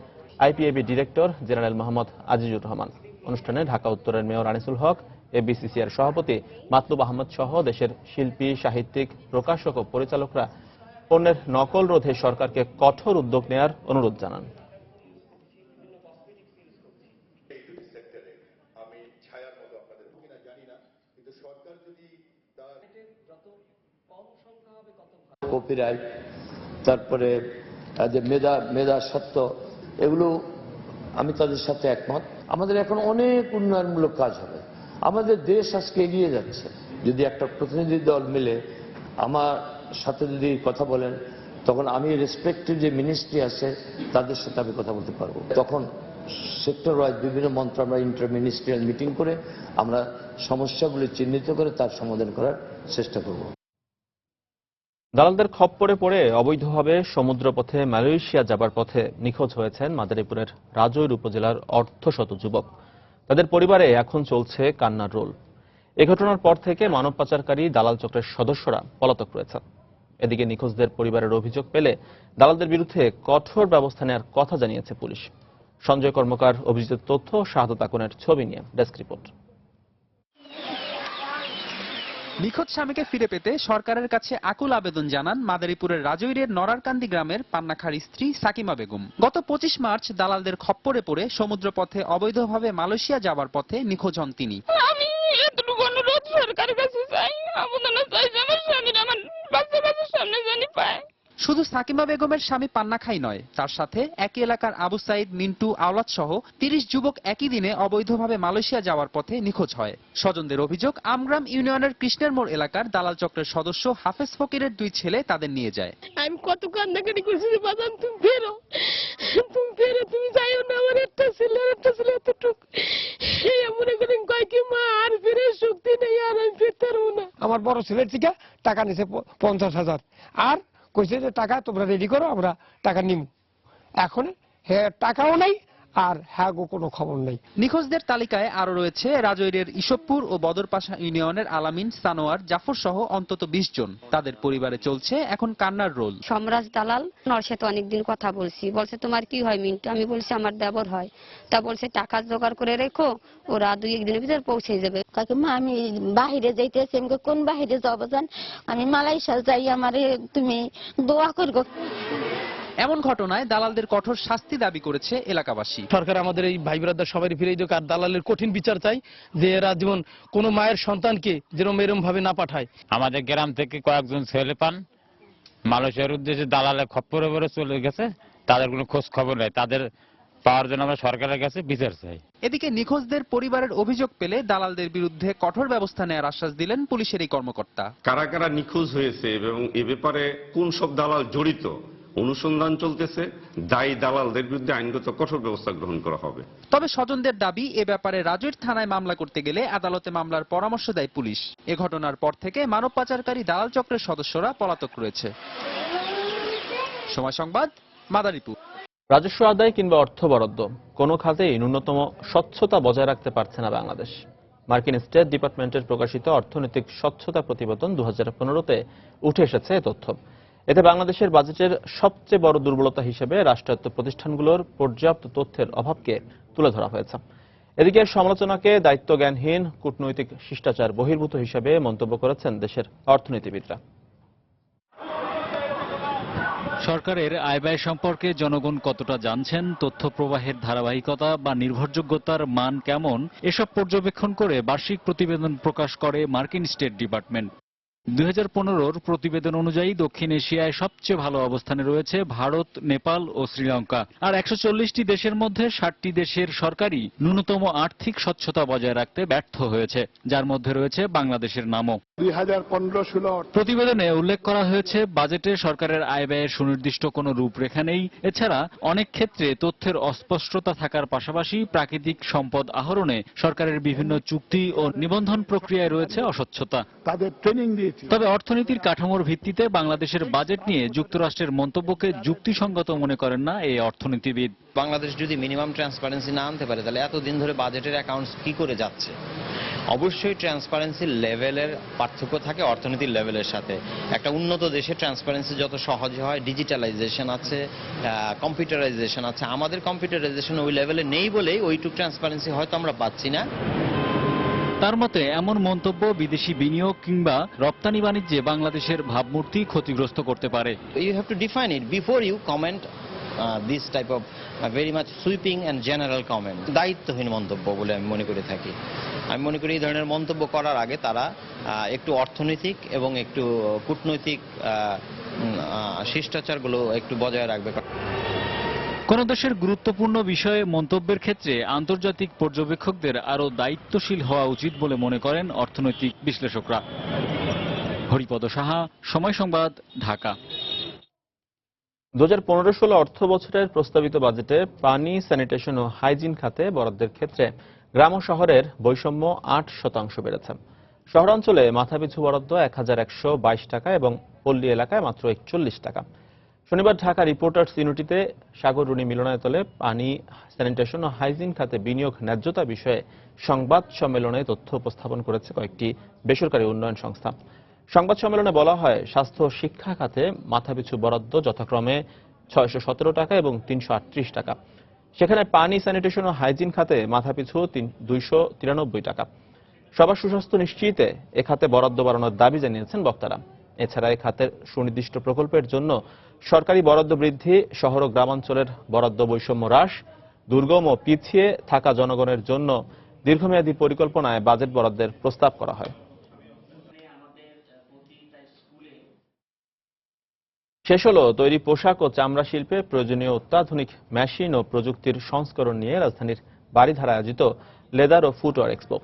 IPAB director general Mohammad Azizur Rahman. অনুষ্ঠানে ঢাকা উত্তরের মেয়র আনিসুল হক, এবিসিসিআর সভাপতি মাতলুব আহমদ সহ দেশের শিল্পী, সাহিত্যিক, প্রকাশক ও পরিচালকরা পণ্যের নকল রোধে সরকারকে কঠোর উদ্যোগ নেওয়ার অনুরোধ জানান। কপিরাইট, তারপরে যে মেধা সত্ত্ব, এগুলো আমি তাদের সাথে একমত। আমাদের এখন অনেক উন্নয়নমূলক কাজ হবে। আমাদের দেশ আজকে এগিয়ে যাচ্ছে। যদি একটা প্রতিনিধি দল মিলে আমার সাথে যদি কথা বলেন, তখন আমি রেসপেক্টিভ যে মিনিস্ট্রি আছে তাদের সাথে আমি কথা বলতে পারবো। তখন সেক্টর ওয়াইজ বিভিন্ন মন্ত্র আমরা ইন্টারমিনিস্ট্রিয়াল মিটিং করে আমরা সমস্যাগুলি চিহ্নিত করে তার সমাধান করার চেষ্টা করব। দালালদের খপ্পরে পড়ে অবৈধভাবে সমুদ্রপথে মালয়েশিয়া যাবার পথে নিখোঁজ হয়েছেন মাদারীপুরের রাজৈর উপজেলার অর্ধশত যুবক। তাদের পরিবারে এখন চলছে কান্নার রোল। এ ঘটনার পর থেকে মানব পাচারকারী দালাল চক্রের সদস্যরা পলাতক রয়েছেন। এদিকে নিখোঁজদের পরিবারের অভিযোগ পেলে দালালদের বিরুদ্ধে কঠোর ব্যবস্থা নেওয়ার কথা জানিয়েছে পুলিশ। সঞ্জয় কর্মকার অভিজিতের তথ্য, শাহাদত আকনের ছবি নিয়ে ডেস্ক রিপোর্ট। নিখোঁজ স্বামীকে ফিরে পেতে সরকারের কাছে আকুল আবেদন জানান মাদারীপুরের রাজৈরের নরারকান্দি গ্রামের পান্নাখার স্ত্রী সাকিমা বেগম। গত 25 মার্চ দালালদের খপ্পরে পড়ে সমুদ্রপথে অবৈধভাবে মালয়েশিয়া যাবার পথে নিখোঁজ হন তিনি। আমি এতটুকু অনুরোধ সরকারের কাছে চাই, আবেদন চাই যে আমার স্বামীর আমার বাচ্চাদের সামনে জানি পায়। শুধু সাকিমা বেগমের স্বামী পান্নাখাই নয়, তার সাথে একই এলাকার আবু সাইদ, মিন্টু, আওলাদ সহ 30 যুবক একই দিনে অবৈধভাবে মালয়েশিয়া যাওয়ার পথে নিখোঁজ হয়। স্বজনদের অভিযোগ, আমগ্রাম ইউনিয়নের কৃষ্ণের মোড় এলাকার দালাল চক্রের সদস্য হাফেজ ফকিরের 2 ছেলে তাদের নিয়ে যায়। আমি কত কান্নাকাটি করছি যে বাজান তুমি ফেরো, তুমি যাইও না, আমার একটা ছেলে এতটুকু মনে করেন কয় কি মা আর ফিরে শক্তি নেই, আর আমি ফিরতে পারবো না। আমার বড় ছেলের থেকে টাকা নিছে 50,000 আর কইছে যে টাকা তোমরা রেডি করো, আমরা টাকা নিব। এখন হ্যাঁ টাকাও নাই আর হ্যাঁ কোনো খবর নেই। নিখোঁজদের তালিকায় আরো রয়েছে রাজৈরের ইসবপুর ও বদরপাশা ইউনিয়নের আলামিন, সানোয়ার, জাফর সহ অন্তত 20 জন। তাদের পরিবারে চলছে এখন কান্নার রোল। সম্রাজ দালাল ওর সাথে অনেকদিন কথা বলছি, বলছে তোমার কি হয় মিন্টু? আমি বলছি আমার দেবর হয়। তা বলছে টাকা জোগাড় করে রেখো, ওরা 2-1 দিনের ভিতর পৌঁছে যাবে। কাকিমা আমি বাহিরে যাইতেছি। আমি কোন বাহিরে যাবো জান? আমি মালয়েশিয়া যাই, আমারে তুমি দোয়া করবো। এমন ঘটনায় দালালদের কঠোর শাস্তি দাবি করেছে এলাকাবাসী। সরকার আমাদের এই ভাই ব্রাদার সবাই ফিরে দিক আর দালালের কঠিন বিচার চাই, যে এরা যেমন কোনো মায়ের সন্তানকে যেরকম এরকম ভাবে না পাঠায়। আমাদের গ্রাম থেকে কয়েকজন ছেলে পান মালয়েশিয়ার উদ্দেশ্যে দালালের খপ্পরে পড়ে চলে গেছে, তাদের কোনো খোঁজ খবর নেই। তাদের পাওয়ার জন্য আমরা সরকারের কাছে বিচার চাই। এদিকে নিখোঁজদের পরিবারের অভিযোগ পেলে দালালদের বিরুদ্ধে কঠোর ব্যবস্থা নেওয়ার আশ্বাস দিলেন পুলিশের এই কর্মকর্তা। কারা কারা নিখোঁজ হয়েছে এবং এ ব্যাপারে কোন সব দালাল জড়িত অনুসন্ধান চলতেছে, দায়ী দালালদের বিরুদ্ধে আইনগত কঠোর ব্যবস্থা গ্রহণ করা হবে। তবে স্বজনদের দাবি, এ ব্যাপারে রাজৈর থানায় মামলা করতে গেলে আদালতে মামলার পরামর্শ দেয় পুলিশ। এ ঘটনার পর থেকে মানব পাচারকারী দালাল চক্রের সদস্যরা পলাতক রয়েছে। সময় সংবাদ, মাদারীপুর। রাজস্ব আদায় কিংবা অর্থ বরাদ্দ কোনো খাতেই ন্যূনতম স্বচ্ছতা বজায় রাখতে পারছে না বাংলাদেশ। মার্কিন স্টেট ডিপার্টমেন্টের প্রকাশিত অর্থনৈতিক স্বচ্ছতা প্রতিবেদন 2015-তে উঠে এসেছে এ তথ্য। এতে বাংলাদেশের বাজেটের সবচেয়ে বড় দুর্বলতা হিসেবে রাষ্ট্রায়ত্ত প্রতিষ্ঠানগুলোর পর্যাপ্ত তথ্যের অভাবকে তুলে ধরা হয়েছে। এদিকে সমালোচনাকে দায়িত্বজ্ঞানহীন, কূটনৈতিক শিষ্টাচার বহির্ভূত হিসেবে মন্তব্য করেছেন দেশের অর্থনীতিবিদরা। সরকারের আয় ব্যয় সম্পর্কে জনগণ কতটা জানছেন, তথ্য প্রবাহের ধারাবাহিকতা বা নির্ভরযোগ্যতার মান কেমন, এসব পর্যবেক্ষণ করে বার্ষিক প্রতিবেদন প্রকাশ করে মার্কিন স্টেট ডিপার্টমেন্ট। 2015-র প্রতিবেদন অনুযায়ী দক্ষিণ এশিয়ায় সবচেয়ে ভালো অবস্থানে রয়েছে ভারত, নেপাল ও শ্রীলঙ্কা। আর 140টি দেশের মধ্যে 60টি দেশের সরকারই ন্যূনতম আর্থিক স্বচ্ছতা বজায় রাখতে ব্যর্থ হয়েছে, যার মধ্যে রয়েছে বাংলাদেশের নামও। 2015-16 প্রতিবেদনে উল্লেখ করা হয়েছে, বাজেটে সরকারের আয় ব্যয়ের সুনির্দিষ্ট কোনো রূপরেখা নেই। এছাড়া অনেক ক্ষেত্রে তথ্যের অস্পষ্টতা থাকার পাশাপাশি প্রাকৃতিক সম্পদ আহরণে সরকারের বিভিন্ন চুক্তি ও নিবন্ধন প্রক্রিয়ায় রয়েছে অস্বচ্ছতা। তাদের ট্রেনিং দিয়েছে। তবে অর্থনীতির কাঠামোর ভিত্তিতে বাংলাদেশের বাজেট নিয়ে যুক্তরাষ্ট্রের মন্তব্যকে যুক্তিসঙ্গত মনে করেন না এই অর্থনীতিবিদ। বাংলাদেশ যদি মিনিমাম ট্রান্সপারেন্সি না আনতে পারে, তাহলে এতদিন ধরে বাজেটের অ্যাকাউন্টস কি করে যাচ্ছে? অবশ্যই ট্রান্সপারেন্সির লেভেলের পার্থক্য থাকে অর্থনীতির লেভেলের সাথে। একটা উন্নত দেশে ট্রান্সপারেন্সি যত সহজ হয়, ডিজিটালাইজেশন আছে, কম্পিউটারাইজেশন আছে। আমাদের কম্পিউটারাইজেশন ওই লেভেলে নেই বলেই ওইটুক ট্রান্সপারেন্সি হয়তো আমরা পাচ্ছি না। তার মতে এমন মন্তব্য বিদেশি বিনিয়োগ কিংবা রপ্তানি বাণিজ্যে বাংলাদেশের ভাবমূর্তি ক্ষতিগ্রস্ত করতে পারে। You have to define it before you comment this type of very much sweeping and general comment. দায়িত্বহীন মন্তব্য বলে আমি মনে করে থাকি। আমি মনে করি এই ধরনের মন্তব্য করার আগে তারা একটু অর্থনৈতিক এবং একটু কূটনৈতিক শিষ্টাচারগুলো একটু বজায় রাখবে। কোন দেশের গুরুত্বপূর্ণ বিষয়ে মন্তব্যের ক্ষেত্রে আন্তর্জাতিক পর্যবেক্ষকদের আরও দায়িত্বশীল হওয়া উচিত বলে মনে করেন অর্থনৈতিক বিশ্লেষকরা। হরিপদ সাহা, সময় সংবাদ, ঢাকা। 2015-16 অর্থ বছরের প্রস্তাবিত বাজেটে পানি, স্যানিটেশন ও হাইজিন খাতে বরাদ্দের ক্ষেত্রে গ্রাম ও শহরের বৈষম্য 8% বেড়েছে। শহরাঞ্চলে মাথাপিছু বরাদ্দ 1122 টাকা এবং পল্লী এলাকায় মাত্র 41 টাকা। শনিবার ঢাকা রিপোর্টার্স ইউনিটিতে সাগররুনি মিলনায়তনে পানি, স্যানিটেশন ও হাইজিন খাতে বিনিয়োগ ন্যায্যতা বিষয়ে সংবাদ সম্মেলনে তথ্য উপস্থাপন করেছে কয়েকটি বেসরকারি উন্নয়ন সংস্থা। সংবাদ সম্মেলনে বলা হয়, স্বাস্থ্য ও শিক্ষা খাতে মাথাপিছু বরাদ্দ যথাক্রমে 617 টাকা এবং 338 টাকা। সেখানে পানি, স্যানিটেশন ও হাইজিন খাতে মাথাপিছু 293 টাকা। সবার সুস্বাস্থ্য নিশ্চিতে এ খাতে বরাদ্দ বাড়ানোর দাবি জানিয়েছেন বক্তারা। এছাড়া এ খাতের সুনির্দিষ্ট প্রকল্পের জন্য সরকারি বরাদ্দ বৃদ্ধি, শহর ও গ্রামাঞ্চলের বরাদ্দ বৈষম্য হ্রাস, দুর্গম ও পিছিয়ে থাকা জনগণের জন্য দীর্ঘমেয়াদী পরিকল্পনায় বাজেট বরাদ্দের প্রস্তাব করা হয়। শেষ হলো তৈরি পোশাক ও চামড়া শিল্পে প্রয়োজনীয় অত্যাধুনিক মেশিন ও প্রযুক্তির সংস্করণ নিয়ে রাজধানীর বারিধারা আয়োজিত লেদার ও ফুটওয়্যার এক্সপো।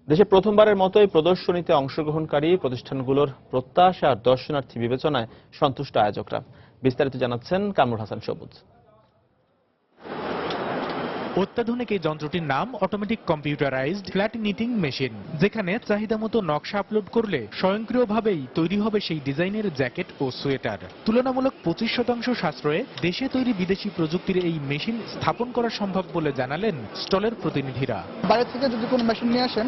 দেশে প্রথমবারের মতো এই প্রদর্শনীতে অংশগ্রহণকারী প্রতিষ্ঠানগুলোর প্রত্যাশা আর দর্শনার্থী বিবেচনায় সন্তুষ্ট আয়োজকরা। বিস্তারিত জানাচ্ছেন কামরুল হাসান সবুজ। অত্যাধুনিক এই যন্ত্রটির নাম automatic computerised flat knitting machine, যেখানে চাহিদা মতো নকশা আপলোড করলে স্বয়ংক্রিয়ভাবেই তৈরি হবে সেই ডিজাইনের জ্যাকেট ও সোয়েটার। তুলনামূলক 25% সাশ্রয়ে দেশে তৈরি বিদেশি প্রযুক্তির এই মেশিন স্থাপন করা সম্ভব বলে জানালেন স্টলের প্রতিনিধিরা। বাইরে থেকে যদি কোনো মেশিন নিয়ে আসেন,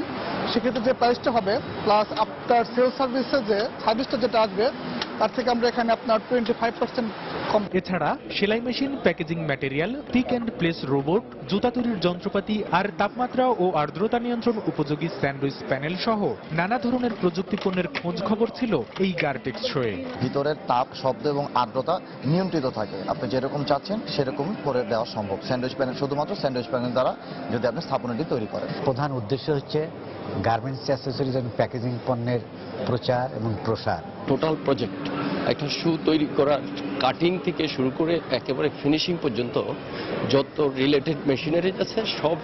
সেক্ষেত্রে যে প্রাইসটা হবে প্লাস আফটার সেল সার্ভিসে যে সার্ভিসটা যেটা আসবে, তার থেকে আমরা এখানে আপনার 25% কম। এছাড়া সেলাই machine, packaging material, pick and place robot, জুতা তৈরির যন্ত্রপাতি আর তাপমাত্রা ও আর্দ্রতা নিয়ন্ত্রণ উপযোগী স্যান্ডউইচ প্যানেল সহ নানা ধরনের প্রযুক্তি পণ্যের খোঁজ খবর ছিল এই গার্টেক্স শোয়ে। ভিতরের তাপ, শব্দ এবং আর্দ্রতা নিয়ন্ত্রিত থাকে। আপনি যেরকম চাচ্ছেন সেরকম করে দেওয়া সম্ভব। স্যান্ডউইচ প্যানেল শুধুমাত্র স্যান্ডউইচ প্যানেল দ্বারা যদি আপনি স্থাপনাটি তৈরি করেন। প্রধান উদ্দেশ্য হচ্ছে গার্মেন্টস অ্যাক্সেসরিজ এবং প্যাকেজিং পণ্যের প্রচার এবং প্রসার। টোটাল প্রজেক্ট, একটা শু তৈরি করা কাটিং থেকে শুরু করে একেবারে ফিনিশিং পর্যন্ত যত রিলেটেড মেশিনারি আছে সব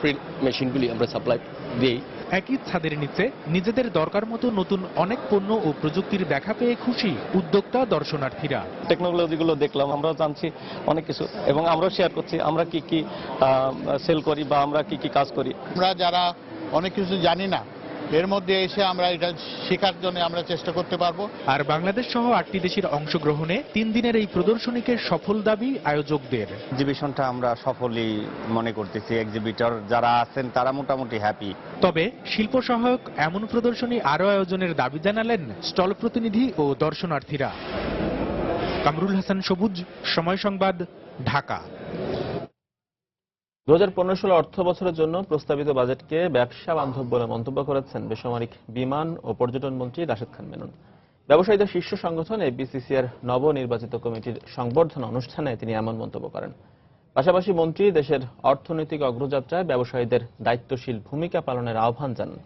মেশিনগুলি আমরা সাপ্লাই দিই। একই ছাদের নিচে নিজেদের দরকার মতো নতুন অনেক পণ্য ও প্রযুক্তির দেখা পেয়ে খুশি উদ্যোক্তা দর্শনার্থীরা। টেকনোলজিগুলো দেখলাম, আমরা জানছি অনেক কিছু এবং আমরাও শেয়ার করছি আমরা কি কি সেল করি বা আমরা কি কি কাজ করি। আমরা যারা অনেক কিছু জানি না, এর মধ্যে এসে আমরা এটা শেখার জন্য আমরা চেষ্টা করতে পারবো। আর বাংলাদেশ সহ 8টি দেশের অংশগ্রহণে 3 দিনের এই প্রদর্শনীকে সফল দাবি আয়োজকদের। এক্সিবিশনটা আমরা সফলই মনে করতেছি। এক্সিবিটর যারা আছেন তারা মোটামুটি হ্যাপি। তবে শিল্প সহায়ক এমন প্রদর্শনী আরো আয়োজনের দাবি জানালেন স্টল প্রতিনিধি ও দর্শনার্থীরা। কামরুল হাসান সবুজ, সময় সংবাদ, ঢাকা। 2015-16 অর্থ বছরের জন্য প্রস্তাবিত বাজেটকে ব্যবসা বান্ধব বলে মন্তব্য করেছেন বেসামরিক বিমান ও পর্যটন মন্ত্রী রাশেদ খান মেনন। ব্যবসায়ীদের শীর্ষ সংগঠন এফবিসিসিআর নবনির্বাচিত কমিটির সংবর্ধনা অনুষ্ঠানে তিনি এমন মন্তব্য করেন। পাশাপাশি মন্ত্রী দেশের অর্থনৈতিক অগ্রযাত্রায় ব্যবসায়ীদের দায়িত্বশীল ভূমিকা পালনের আহ্বান জানান।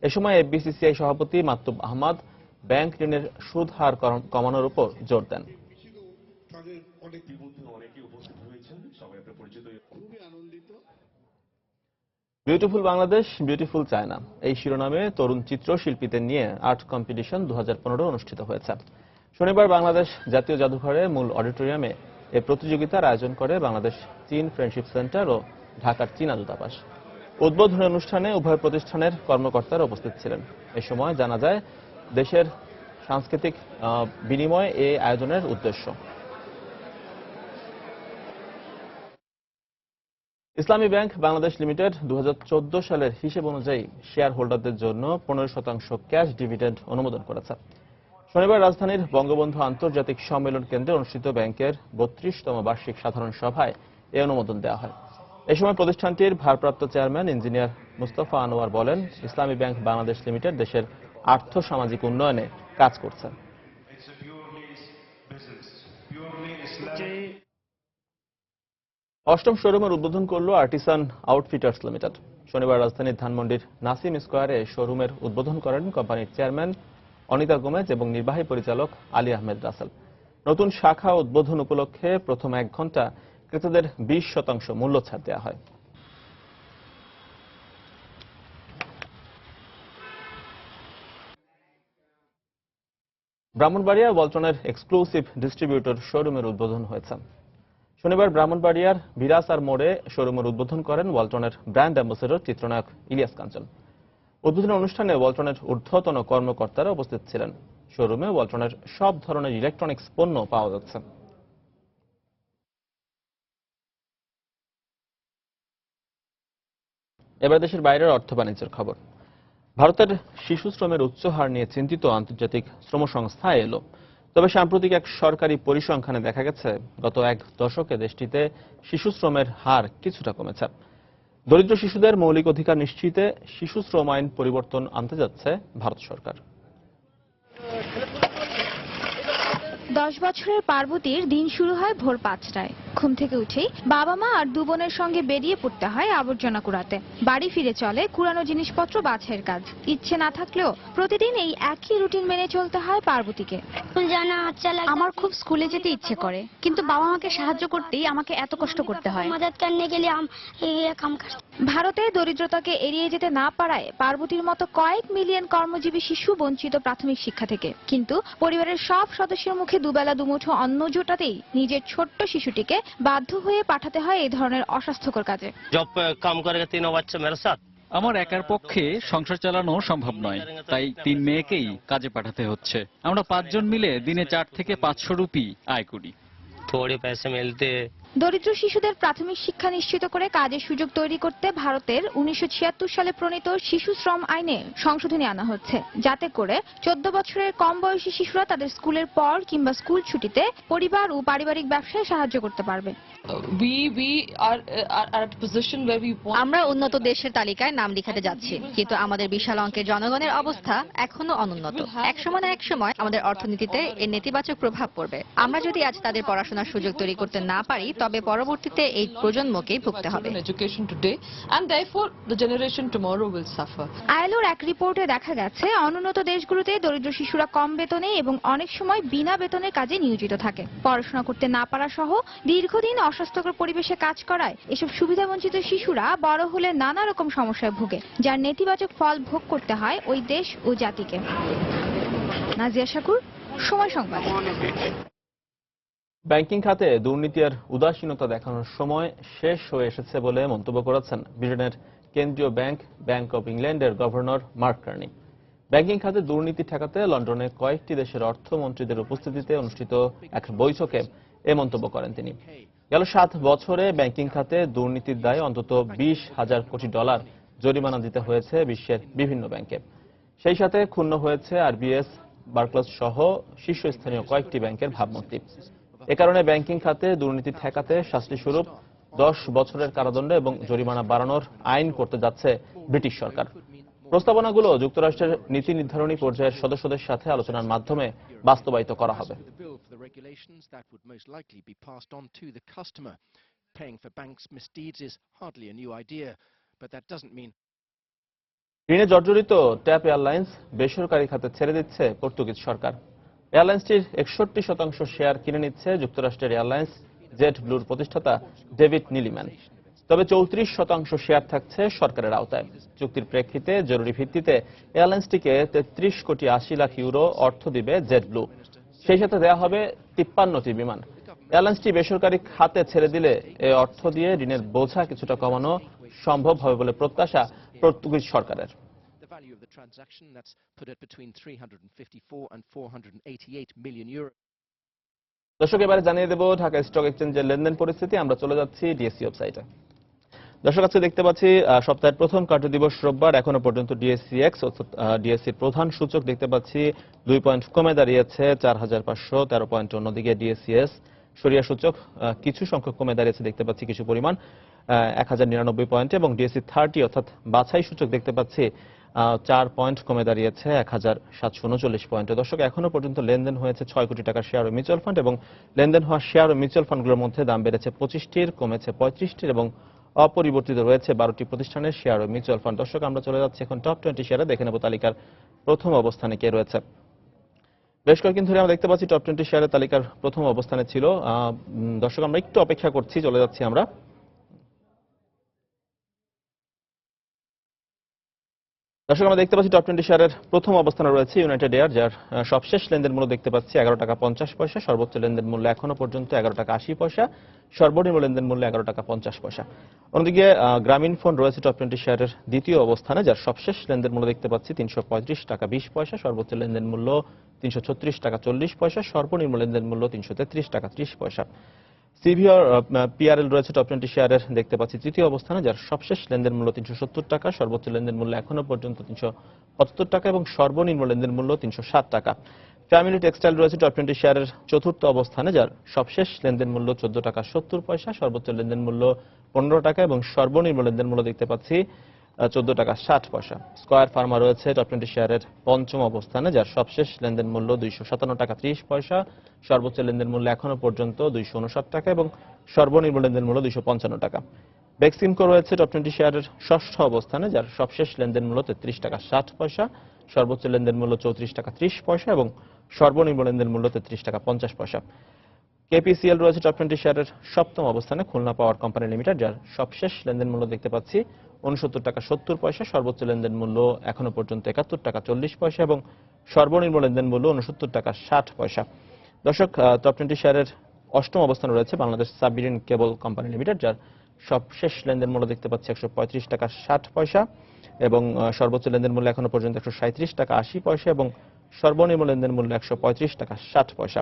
এ সময় এফবিসিসিআই সভাপতি মাকতুব আহমদ ব্যাংক ঋণের সুদ হার কমানোর উপর জোর দেন। বিউটিফুল বাংলাদেশ, বিউটিফুল চায়না এই শিরোনামে তরুণ চিত্রশিল্পীদের নিয়ে আর্ট কম্পিটিশন 2015 অনুষ্ঠিত হয়েছে। শনিবার বাংলাদেশ জাতীয় জাদুঘরে মূল অডিটোরিয়ামে এই প্রতিযোগিতার আয়োজন করে বাংলাদেশ চীন ফ্রেন্ডশিপ সেন্টার ও ঢাকার চীনা দূতাবাস। উদ্বোধনী অনুষ্ঠানে উভয় প্রতিষ্ঠানের কর্মকর্তারা উপস্থিত ছিলেন। এ সময় জানা যায় দেশের সাংস্কৃতিক বিনিময় এই আয়োজনের উদ্দেশ্য। ইসলামী ব্যাংক বাংলাদেশ লিমিটেড 2014 সালের হিসেব অনুযায়ী শেয়ার হোল্ডারদের জন্য 15% ক্যাশ ডিভিডেন্ড অনুমোদন করেছে। শনিবার রাজধানীর বঙ্গবন্ধু আন্তর্জাতিক সম্মেলন কেন্দ্রে অনুষ্ঠিত ব্যাংকের 32তম বার্ষিক সাধারণ সভায় এই অনুমোদন দেওয়া হয়। এ সময় প্রতিষ্ঠানটির ভারপ্রাপ্ত চেয়ারম্যান ইঞ্জিনিয়ার মুস্তাফা আনোয়ার বলেন, ইসলামী ব্যাংক বাংলাদেশ লিমিটেড দেশের আর্থ সামাজিক উন্নয়নে কাজ করছে। অষ্টম শোরুমের উদ্বোধন করল আর্টিসান আউটফিটার্স লিমিটেড। শনিবার রাজধানীর ধানমন্ডির নাসিম স্কোয়ারে শোরুমের উদ্বোধন করেন কোম্পানির চেয়ারম্যান অনিতা গোমেজ এবং নির্বাহী পরিচালক আলী আহমেদ রাসেল। নতুন শাখা উদ্বোধন উপলক্ষে প্রথম 1 ঘন্টা ক্রেতাদের 20% মূল্য ছাড় দেওয়া হয়। ব্রাহ্মণবাড়িয়া ওয়ালটনের এক্সক্লুসিভ ডিস্ট্রিবিউটর শোরুমের উদ্বোধন হয়েছে। শনিবার ব্রাহ্মণবাড়িয়ার বিরাসার মোড়ে শোরুমের উদ্বোধন করেন ওয়ালটনের ব্র্যান্ড অ্যাম্বাসেডর চিত্রনায়ক ইলিয়াস কাঞ্চন। উদ্বোধনী অনুষ্ঠানে ওয়ালটনের ঊর্ধ্বতন কর্মকর্তারা উপস্থিত ছিলেন। শোরুমে ওয়ালটনের সব ধরনের ইলেকট্রনিক্স পণ্য পাওয়া যাচ্ছে। এবার দেশের বাইরের অর্থ বাণিজ্যের খবর। ভারতের শিশু শ্রমের উচ্চ হার নিয়ে চিন্তিত আন্তর্জাতিক শ্রম সংস্থা ILO। তবে সাম্প্রতিক এক সরকারি পরিসংখ্যানে দেখা গেছে গত এক দশকে দেশটিতে শিশু শ্রমের হার কিছুটা কমেছে। দরিদ্র শিশুদের মৌলিক অধিকার নিশ্চিতে শিশু শ্রম আইন পরিবর্তন আনতে যাচ্ছে ভারত সরকার। 10 বছরের পার্বতীর দিন শুরু হয় ভোর 5টায়। ঘুম থেকে উঠেই বাবা মা আর দু বোনের সঙ্গে বেরিয়ে পড়তে হয় আবর্জনা কুড়াতে। বাড়ি ফিরে চলে কুড়ানো জিনিসপত্র বাছাইয়ের কাজ। ইচ্ছে না থাকলেও প্রতিদিন এই একই রুটিন মেনে চলতে হয় পার্বতীকে। আমার খুব স্কুলে যেতে ইচ্ছে করে, কিন্তু বাবা মাকে সাহায্য করতেই আমাকে এত কষ্ট করতে হয়। ভারতে দরিদ্রতাকে এড়িয়ে যেতে না পারায় পার্বতীর মতো কয়েক মিলিয়ন কর্মজীবী শিশু বঞ্চিত প্রাথমিক শিক্ষা থেকে। কিন্তু পরিবারের সব সদস্যের মুখে দুবেলা দুমুঠো অন্ন জোটাতেই নিজের ছোট্ট শিশুটিকে বাধ্য হয়ে পাঠাতে হয় এই ধরনের অস্বাস্থ্যকর কাজে। আমার একার পক্ষে সংসার চালানো সম্ভব নয়, তাই 3 মেয়েকেই কাজে পাঠাতে হচ্ছে। আমরা 5 জন মিলে দিনে 4 থেকে 500 রুপি আয় করি। দরিদ্র শিশুদের প্রাথমিক শিক্ষা নিশ্চিত করে কাজের সুযোগ তৈরি করতে ভারতের 1976 সালে প্রণীত শিশু শ্রম আইনে সংশোধনী আনা হচ্ছে, যাতে করে 14 বছরের কম বয়সী শিশুরা তাদের স্কুলের পর কিংবা স্কুল ছুটিতে পরিবার ও পারিবারিক ব্যবসায় সাহায্য করতে পারবে। আমরা উন্নত দেশের তালিকায় নাম লিখাতে যাচ্ছি, কিন্তু আমাদের বিশাল অঙ্কের জনগণের অবস্থা এখনো অনুন্নত। একসময় না একসময় আমাদের অর্থনীতিতে এর নেতিবাচক প্রভাব পড়বে। আমরা যদি আজ তাদের পড়াশোনার সুযোগ তৈরি করতে না পারি, তবে পরবর্তীতে এই প্রজন্মকেই ভুগতে হবে। ILOর এক রিপোর্টে দেখা গেছে অনুন্নত দেশগুলোতে দরিদ্র শিশুরা কম বেতনে এবং অনেক সময় বিনা বেতনের কাজে নিয়োজিত থাকে। পড়াশোনা করতে না পারা সহ দীর্ঘদিন অস্বাস্থ্যকর পরিবেশে কাজ করায় এসব সুবিধাবঞ্চিত শিশুরা বড় হলে নানা রকম সমস্যায় ভোগে, যার নেতিবাচক ফল ভোগ করতে হয় ওই দেশ ও জাতিকে। নাজিয়া শাকুর, সময় সংবাদ। ব্যাংকিং খাতে দুর্নীতি আর উদাসীনতা দেখানোর সময় শেষ হয়ে এসেছে বলে মন্তব্য করেছেন ব্রিটেনের কেন্দ্রীয় ব্যাংক ব্যাংক অব ইংল্যান্ডের গভর্নর মার্ক কার্নি। ব্যাংকিং খাতে দুর্নীতি ঠেকাতে লন্ডনে কয়েকটি দেশের অর্থমন্ত্রীদের উপস্থিতিতে অনুষ্ঠিত এক বৈঠকে এ মন্তব্য করেন তিনি। গেল 7 বছরে ব্যাংকিং খাতে দুর্নীতির দায়ে অন্তত 20,000 কোটি ডলার জরিমানা দিতে হয়েছে বিশ্বের বিভিন্ন ব্যাংকে। সেই সাথে ক্ষুণ্ণ হয়েছে RBS, বার্কলেস সহ শীর্ষস্থানীয় কয়েকটি ব্যাংকের ভাবমূর্তি। এ কারণে ব্যাংকিং খাতে দুর্নীতি ঠেকাতে শাস্তিস্বরূপ 10 বছরের কারাদণ্ড এবং জরিমানা বাড়ানোর আইন করতে যাচ্ছে ব্রিটিশ সরকার। প্রস্তাবনাগুলো যুক্তরাষ্ট্রের নীতি নির্ধারণী পর্যায়ের সদস্যদের সাথে আলোচনার মাধ্যমে বাস্তবায়িত করা হবে। ঋণে জর্জরিত ট্যাপ এয়ারলাইন্স বেসরকারি খাতে ছেড়ে দিচ্ছে পর্তুগিজ সরকার। এয়ারলাইন্সটির 61% শেয়ার কিনে নিচ্ছে যুক্তরাষ্ট্রের এয়ারলাইন্স জেট ব্লুর প্রতিষ্ঠাতা ডেভিড নিলিম্যান। তবে 34% শেয়ার থাকছে সরকারের আওতায়। চুক্তির প্রেক্ষিতে জরুরি ভিত্তিতে এয়ারলাইন্সটিকে 33 কোটি 80 লাখ ইউরো অর্থ দিবে জেট ব্লু। সেই সাথে দেওয়া হবে 53টি বিমান। এয়ারলাইন্সটি বেসরকারি খাতে ছেড়ে দিলে এ অর্থ দিয়ে ঋণের বোঝা কিছুটা কমানো সম্ভব হবে বলে প্রত্যাশা পর্তুগিজ সরকারের। দর্শক, এবারে জানিয়ে দেব ঢাকা স্টক এক্সচেঞ্জের লেনদেন পরিস্থিতি। আমরা চলে যাচ্ছি ডিএসসি ওয়েবসাইটে। দর্শক, আজকে দেখতে পাচ্ছি সপ্তাহের প্রথম কার্যদিবস রোববার। এখনো পর্যন্ত DSCX অর্থাৎ ডিএসসির প্রধান সূচক দেখতে পাচ্ছি 2 পয়েন্ট কমে দাঁড়িয়েছে 4,513 পয়েন্ট। অন্যদিকে ডিএসসিএস সরিয়া সূচক কিছু সংখ্যক কমে দাঁড়িয়েছে দেখতে পাচ্ছি কিছু পরিমাণ 1099 পয়েন্টে, এবং ডিএসসি 30 অর্থাৎ বাছাই সূচক দেখতে পাচ্ছি 4 পয়েন্ট কমে দাঁড়িয়েছে 1739 পয়েন্টে। দর্শক, এখনো পর্যন্ত লেনদেন হয়েছে 6 কোটি টাকার শেয়ার ও মিউচুয়াল ফান্ড, এবং লেনদেন হওয়া শেয়ার ও মিউচুয়াল ফান্ডগুলোর মধ্যে দাম বেড়েছে 25টির, কমেছে 35টির এবং অপরিবর্তিত রয়েছে 12টি প্রতিষ্ঠানের শেয়ার ও মিউচুয়াল ফান্ড। দর্শক, আমরা চলে যাচ্ছি এখন টপ 20 শেয়ারে। দেখে নেব তালিকার প্রথম অবস্থানে কে রয়েছে। বেশ কয়েকদিন ধরে আমরা দেখতে পাচ্ছি টপ 20 শেয়ারের তালিকার প্রথম অবস্থানে ছিল। দর্শক, আমরা একটু অপেক্ষা করছি, চলে যাচ্ছি আমরা। দর্শক, আমরা দেখতে পাচ্ছি টপ 20 শেয়ারের প্রথম অবস্থানে রয়েছে ইউনাইটেড এয়ার, যার সবশেষ লেনদেন মূল্য দেখতে পাচ্ছি 11 টাকা 50 পয়সা, সর্বোচ্চ লেনদেন মূল্য এখনো পর্যন্ত 11 টাকা 80 পয়সা, সর্বনিম্ন লেনদেন মূল্য 11 টাকা 50 পয়সা। অন্যদিকে গ্রামীণ ফোন রয়েছে টপ 20 শেয়ারের দ্বিতীয় অবস্থানে, যার সবশেষ লেনদেন মূল্য দেখতে পাচ্ছি 335 টাকা 20 পয়সা, সর্বোচ্চ লেনদেন মূল্য 336 টাকা 40 পয়সা, সর্বনিম্ন লেনদেন মূল্য 333 টাকা 30 পয়সা। সিভিআর পিআরএল রয়েছে টপ 20 শেয়ারের দেখতে পাচ্ছি তৃতীয় অবস্থানে, যার সবশেষ লেনদেন মূল্য 370 টাকা, সর্বোচ্চ লেনদেন মূল্য এখনো পর্যন্ত 375 টাকা এবং সর্বনিম্ন লেনদেন মূল্য 307 টাকা। ফ্যামিলি টেক্সটাইল রয়েছে টপ 20 শেয়ারের চতুর্থ অবস্থানে, যার সবশেষ লেনদেন মূল্য 14 টাকা 70 পয়সা, সর্বোচ্চ লেনদেন মূল্য 15 টাকা এবং সর্বনিম্ন লেনদেন মূল্য দেখতে পাচ্ছি 14 টাকা 60 পয়সা। স্কয়ার ফার্মা রয়েছে টপ 20 শেয়ারের পঞ্চম অবস্থানে, যার সবশেষ লেনদেন মূল্য 257 টাকা 30 পয়সা, সর্বোচ্চ লেনদেন মূল্য এখনো পর্যন্ত 259 টাকা এবং সর্বনিম্ন লেনদেন মূল্য 255 টাকা। বেক্সিমকো রয়েছে টপ 20 শেয়ারের ষষ্ঠ অবস্থানে, যার সবশেষ লেনদেন মূল্য 33 টাকা 60 পয়সা, সর্বোচ্চ লেনদেন মূল্য 34 টাকা 30 পয়সা এবং সর্বনিম্ন লেনদেন মূল্য 33 টাকা 50 পয়সা। কেপিসিএল রয়েছে টপ 20 শেয়ারের সপ্তম অবস্থানে, খুলনা পাওয়ার কোম্পানি লিমিটেড, যার সবশেষ লেনদেন মূল্য দেখতে পাচ্ছি 69 টাকা 70 পয়সা, সর্বোচ্চ লেনদেন মূল্য এখনো পর্যন্ত 71 টাকা 40 পয়সা এবং সর্বনিম্ন লেনদেন মূল্য 69 টাকা 60 পয়সা। দর্শক, টপ 20 শেয়ারের অষ্টম অবস্থানে রয়েছে Bangladesh submarine cable company limited, যার সবশেষ লেনদেন মূল্য দেখতে পাচ্ছি 135 টাকা 60 পয়সা এবং সর্বোচ্চ লেনদেন মূল্য এখনো পর্যন্ত 137 টাকা 80 পয়সা এবং সর্বনিম্ন লেনদেন মূল্য 135 টাকা 60 পয়সা।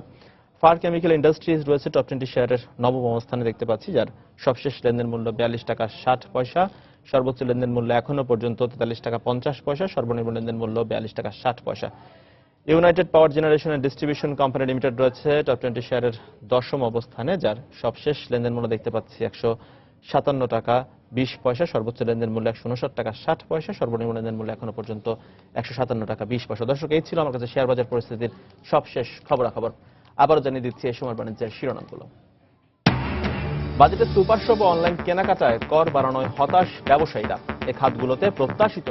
ফার কেমিক্যাল ইন্ডাস্ট্রিজ রয়েছে টপ 20 শেয়ারের নবম অবস্থানে দেখতে পাচ্ছি, যার সবশেষ লেনদেন মূল্য 42 টাকা 60 পয়সা, সর্বোচ্চ লেনদেন মূল্য এখনো পর্যন্ত 43 টাকা 50 পয়সা, সর্বনিম্ন লেনদেন মূল্য 42 টাকা 60 পয়সা। United Power Generation and Distribution Company Limited রয়েছে টপ 20 শেয়ারের দশম অবস্থানে, যার সবশেষ লেনদেন মূল্য দেখতে পাচ্ছি 157 টাকা 20 পয়সা, সর্বোচ্চ লেনদেন মূল্য 159 টাকা 60 পয়সা, সর্বনিম্ন লেনদেন মূল্য এখনো পর্যন্ত 157 টাকা 20 পয়সা। দর্শক, এই ছিল আমার কাছে শেয়ার বাজার পরিস্থিতির সবশেষ খবরাখবর। আবারও জানিয়ে দিচ্ছি এই সময় বাণিজ্যের শিরোনামগুলো। বাজেটে সুপার শপ ও অনলাইন কেনাকাটায় কর বাড়ানোয় হতাশ ব্যবসায়ীরা, এ খাতগুলোতে প্রত্যাশিত